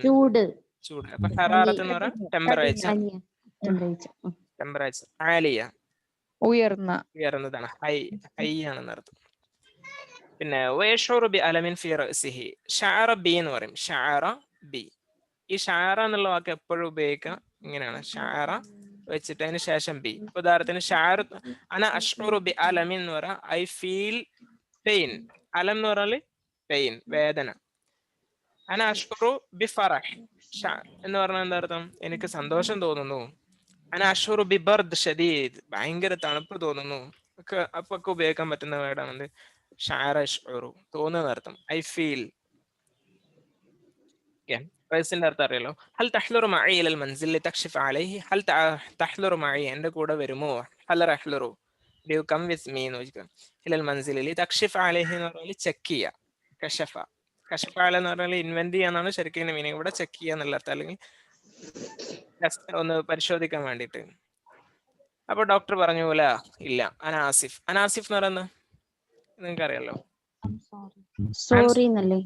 S3: ചൂട്.
S1: ചൂട്. അപ്പൊ ഹറാറത്ത് എന്ന് പറഞ്ഞാൽ ടെമ്പറേച്ചർ. ടെമ്പറേച്ചർ. ആലിയ ഉയർന്നതാണ്. ഹൈ ആണെന്ന് അർത്ഥം. പിന്നെ വയഷൂറു ബി അലമിൻ ഫി റഅസിഹി. ഷഅറ ബി എന്ന് പറയും. ഷഅറ ബി. ഈ ഷഅറ എന്നുള്ള വാക്ക് എപ്പോഴും ഉപയോഗിക്കുക ഇങ്ങനെയാണ്. ഷഅറ വെച്ചിട്ട് അതിന് ശേഷം ബി. ഉദാഹരണത്തിന് ഷഅറ അന അഷ്ഉറു ബി അലമിൻ എന്ന് പറയാം, ഐ ഫീൽ പെയിൻ. അലം എന്ന് പറഞ്ഞാൽ പെയിൻ, വേദന. അന അഷ്ഉറു ബിഫറഹ്. എന്ന് പറഞ്ഞാൽ എന്താ അർത്ഥം? എനിക്ക് സന്തോഷം തോന്നുന്നു. അന അഷ്ഉറു ബിബർദ് ഷദീദ്, ഭയങ്കര തണുപ്പ് തോന്നുന്നു ഒക്കെ അപ്പൊക്കെ ഉപയോഗിക്കാൻ പറ്റുന്ന വേർഡാണ് ഷഅറ യഷ്ഉറു, തോന്നുന്ന അർത്ഥം. I feel. റൈസിന്റെ അർത്ഥം അറിയാലോ. ഹൽ തഹ്ലുറു മഅി ഇലൽ മൻസിൽ ലിതക്ഷിഫ അലൈഹി. ഹൽ തഹ്ലുറു മഅി, എന്റെ കൂടെ വരുമോ? ഹൽ റഹ്ലുറു, do you come with me എന്ന് ചോദിക്കാം. ഇലൽ മൻസിൽ ലിതക്ഷിഫ അലൈഹി എന്ന് പറഞ്ഞാൽ ചെക്ക് ചെയ്യുക. കശഫ, കശഫ എന്ന് പറഞ്ഞാൽ ഇൻവെന്റ് ചെയ്യാന്നാണ് ശരിക്കും മീനിങ്. ഇവിടെ ചെക്ക് ചെയ്യുക എന്നുള്ള അർത്ഥം, അല്ലെങ്കിൽ ഒന്ന് പരിശോധിക്കാൻ വേണ്ടിയിട്ട്. അപ്പൊ ഡോക്ടർ പറഞ്ഞു പോലെ ഇല്ല. അനാസിഫ്, അനാസിഫ് എന്ന് പറയുന്നത് നിങ്ങൾക്ക് അറിയാലോ.
S2: സോറി എന്നല്ലേ?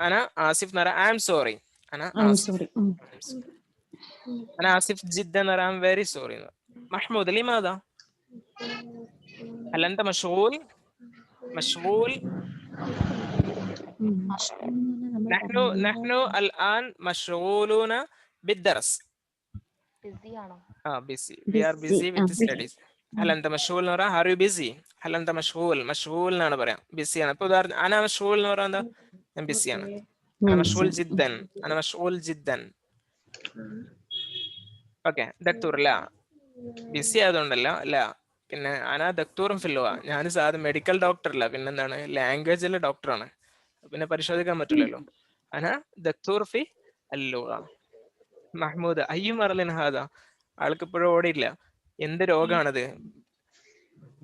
S1: അന ആസിഫ് എന്ന് പറയാം ഐ എം സോറി. അന
S2: സോറി.
S1: ആസിഫ് ജിദ്ദ എന്ന് പറയാം വെരി സോറി. മഹ്മൂദ് ലിമാദാ هل أنت مشغول؟ مشغول. نحن الآن مشغولون بالدرس.
S2: ബിസി ആണോ?
S1: busy. We are busy with the studies. هل أنت مشغول എന്ന് പറയാം. Are you busy? هل أنت مشغول? مشغول എന്നാണ് പറയാം. ബിസി ആണ്. ഇപ്പൊ ഉദാഹരണം أنا مشغول എന്ന് പറയാം എന്താ? ഞാൻ ബിസി ആണ്. أنا مشغول جدا. أنا مشغول جدا. ഓക്കെ. ദക്തൂർ ലാ, ബിസി ആയതുകൊണ്ടല്ല. അല്ല, പിന്നെ അനാ ദക്തൂറും ഫില്ലുവ, ഞാൻ സാധാ മെഡിക്കൽ ഡോക്ടർ അല്ല, പിന്നെന്താണ് ലാംഗ്വേജിലെ ഡോക്ടറാണ്. പിന്നെ പരിശോധിക്കാൻ പറ്റില്ലല്ലോ. അനാ ദക്തൂർ ഫി അല്ലുവ. മഹ്മൂദ് അയ്യും മറലിൻ ഹാദ, ആൾക്ക് ഇപ്പോഴും ഓടിയില്ല. എന്ത് രോഗമാണിത്?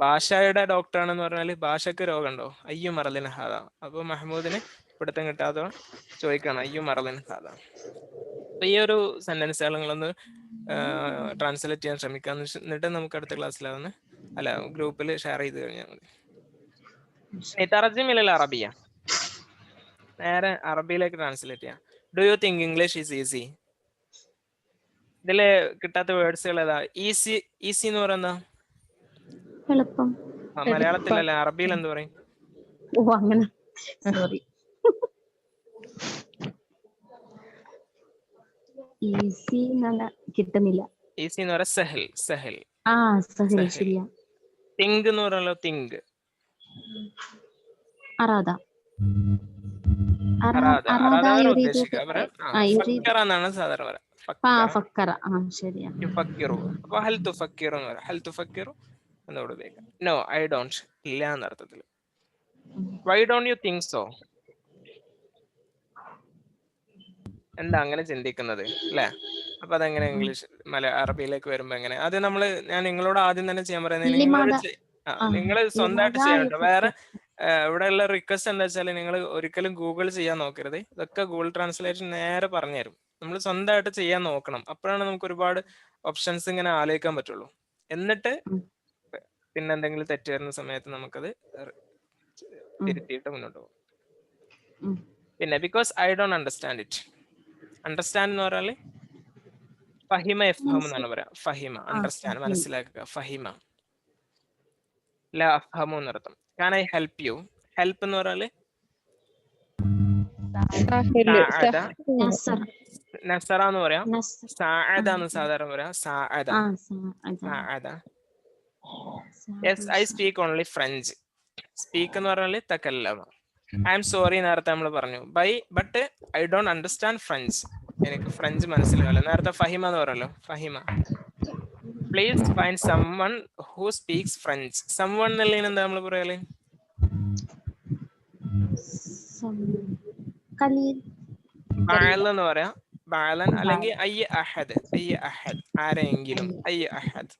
S1: ഭാഷയുടെ ഡോക്ടറാണെന്ന് പറഞ്ഞാൽ ഭാഷക്ക് രോഗമുണ്ടോ? അയ്യും മറലിൻ ഹാദ. അപ്പൊ മഹ്മൂദിന് പിടുത്തം കിട്ടാതെ ചോദിക്കണം അയ്യും മറലിൻ ഹാദ. അപ്പൊ ഈ ഒരു സെന്റൻസുകളൊന്ന് ട്രാൻസ്ലേറ്റ് ചെയ്യാൻ ശ്രമിക്കാം. എന്നിട്ട് നമുക്ക് അടുത്ത ക്ലാസ്സിൽ അതൊന്ന് അല്ല ഗ്രൂപ്പിൽ ഷെയർ ചെയ്ത് കഴിഞ്ഞാൽ മതി. തർജിം ഇലൽ അറബിയ, നേരെ അറബിയിലേക്ക് ട്രാൻസ്ലേറ്റ് ചെയ്യാം. Do you think English is easy? ഇതില് കിട്ടാത്ത വേർഡ്സുകൾ ഏതാ? ഈസി, ഈസി എന്ന് പറയുന്ന
S2: എളുപ്പം.
S1: മലയാളത്തിലല്ല, അറബിയിൽ എന്ത് പറയും?
S2: ഓ അങ്ങനെ, സോറി. ഈസി കിട്ടുന്നില്ല.
S1: ഈസി എന്ന് പറയാം സഹൽ, സഹൽ.
S2: സഹൽ, ശരിയാ.
S1: തിങ്ക് എന്ന് പറഞ്ഞല്ലോ, തിങ്ക്.
S2: അറാദ,
S1: ഉദ്ദേശിക്കുക എന്നാണ് സാധാരണ പറയാം.
S2: ഫക്കറ, ശരിയാ.
S1: അപ്പൊ ഹൽ തുഫക്കിറു എന്ന് പറയാം. ഹൽ തുഫക്കിറു എന്നോട് ഉപയോഗിക്കാം. നോ ഐ ഡോണ്ട്, ഇല്ല എന്ന അർത്ഥത്തിൽ. Why don't you think so? എന്താ അങ്ങനെ ചിന്തിക്കുന്നത് അല്ലെ? അപ്പൊ അതെങ്ങനെ ഇംഗ്ലീഷ് അറബിയിലേക്ക് വരുമ്പോ എങ്ങനെ? അത് ഞാൻ നിങ്ങളോട് ആദ്യം തന്നെ ചെയ്യാൻ പറയുന്നത്, നിങ്ങൾ സ്വന്തമായിട്ട് ചെയ്യാൻ കേട്ടോ. വേറെ ഇവിടെയുള്ള റിക്വസ്റ്റ് എന്താ വെച്ചാൽ നിങ്ങൾ ഒരിക്കലും ഗൂഗിൾ ചെയ്യാൻ നോക്കരുത്. ഇതൊക്കെ ഗൂഗിൾ ട്രാൻസ്ലേഷൻ നേരെ പറഞ്ഞു തരും. നമ്മൾ സ്വന്തമായിട്ട് ചെയ്യാൻ നോക്കണം. അപ്പോഴാണ് നമുക്ക് ഒരുപാട് ഓപ്ഷൻസ് ഇങ്ങനെ ആലോചിക്കാൻ പറ്റുള്ളൂ. എന്നിട്ട് പിന്നെ എന്തെങ്കിലും തെറ്റ് വരുന്ന സമയത്ത് നമുക്കത് തിരുത്തിയിട്ട് മുന്നോട്ട് പോകും. പിന്നെ because I don't understand it. Understand എന്ന് പറഞ്ഞാല് ഫഹിമ എഫ്ഹം എന്നാണ് പറയാ. ഫഹിമ അണ്ടർസ്റ്റാൻഡ്, മനസ്സിലാക്കുക. ഫഹിമ ലാ അഫ്ഹമു എന്നർത്ഥം. Can I help you? Help എന്ന് പറഞ്ഞാല് നസറ എന്ന് പറയാം. സാഅദ എന്ന് സാധാരണ പറയാം. സാഅദ, സാഅദ. Yes I speak only French. Speak എന്ന് പറഞ്ഞാല് തകല്ലമ. ഐ എം സോറി നേരത്തെ നമ്മൾ പറഞ്ഞു. But I don't understand French. എനിക്ക് ഫ്രഞ്ച് മനസ്സിലാവില്ല. നേരത്തെ ഫഹിമ എന്ന് പറഞ്ഞല്ലോ, ഫഹിമ. Please find someone who speaks French. Someone എന്നുള്ളതിന് എന്താ നമ്മൾ പറയല്? ബാലൻ എന്ന് പറയാം. ബാലൻ അല്ലെങ്കിൽ അയ്യ അഹദ്. അയ്യ അഹദ്, ആരെങ്കിലും. അയ്യ അഹദ്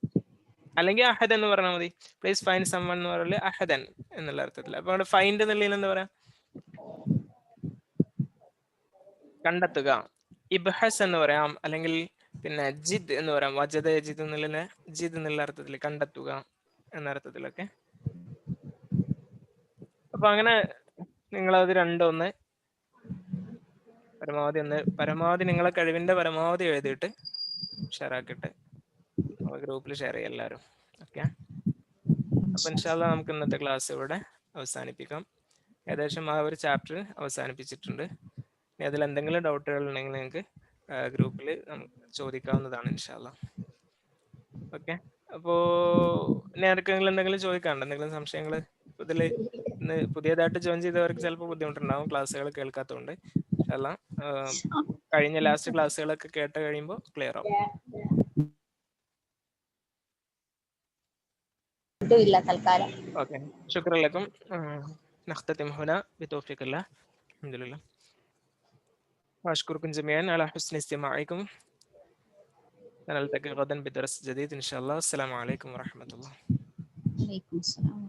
S1: അല്ലെങ്കിൽ അഹദ് എന്ന് പറഞ്ഞാൽ മതി. പ്ലീസ് ഫൈൻഡ് സംവൺ എന്ന് പറഞ്ഞാല് അഹദൻ എന്നുള്ള അർത്ഥത്തിൽ. അപ്പൊ അവിടെ ഫൈൻഡ് എന്നുള്ളതിന് എന്താ പറയാ? കണ്ടെത്തുക. ഇബ്ഹസ് എന്ന് പറയാം. അല്ലെങ്കിൽ പിന്നെ ജിദ് എന്ന് പറയാം. വജദ ജിദ് എന്നുള്ള ജിദ് എന്നുള്ള അർത്ഥത്തിൽ കണ്ടെത്തുക എന്ന അർത്ഥത്തിലൊക്കെ. അപ്പൊ അങ്ങനെ നിങ്ങളത് രണ്ടൊന്ന് പരമാവധി നിങ്ങളെ കഴിവിന്റെ പരമാവധി എഴുതിയിട്ട് ഷെയർ ആക്കിയിട്ട് ഗ്രൂപ്പിൽ ഷെയർ ചെയ്യാം എല്ലാവരും. ഓക്കെ. അപ്പൊ ഇൻഷാ അല്ലാഹ് നമുക്ക് ഇന്നത്തെ ക്ലാസ് ഇവിടെ അവസാനിപ്പിക്കാം. ഏകദേശം ആ ഒരു ചാപ്റ്റർ അവസാനിപ്പിച്ചിട്ടുണ്ട്. ഇനി അതിൽ എന്തെങ്കിലും ഡൗട്ടുകൾ ഉണ്ടെങ്കിൽ നിങ്ങൾക്ക് ഗ്രൂപ്പിൽ ചോദിക്കാവുന്നതാണ് ഇൻഷാ അല്ലാഹ്. ഓക്കെ. അപ്പോ ഇനി ആർക്കെങ്കിലും എന്തെങ്കിലും ചോദിക്കാനുണ്ടോ? എന്തെങ്കിലും സംശയങ്ങൾ ഇതിൽ ഇന്ന് പുതിയതായിട്ട് ജോയിൻ ചെയ്തവർക്ക് ചിലപ്പോൾ ബുദ്ധിമുട്ടുണ്ടാവും ക്ലാസ്സുകൾ കേൾക്കാത്തതുകൊണ്ട്. ഇൻഷാല്ലാ കഴിഞ്ഞ ലാസ്റ്റ് ക്ലാസ്സുകളൊക്കെ കേട്ട് കഴിയുമ്പോൾ ക്ലിയർ ആവും.
S3: ഇല്ല തൽക്കാലം.
S1: ഓക്കെ, ശുക്രൻ ലക്കും. نختتم هنا بتوفيق الله. الحمد لله وأشكركم جميعا على حسن استماعكم. نلتقي غدا بدرس جديد إن شاء الله. السلام عليكم ورحمة الله.
S2: വലൈക്കും അസ്സലാം.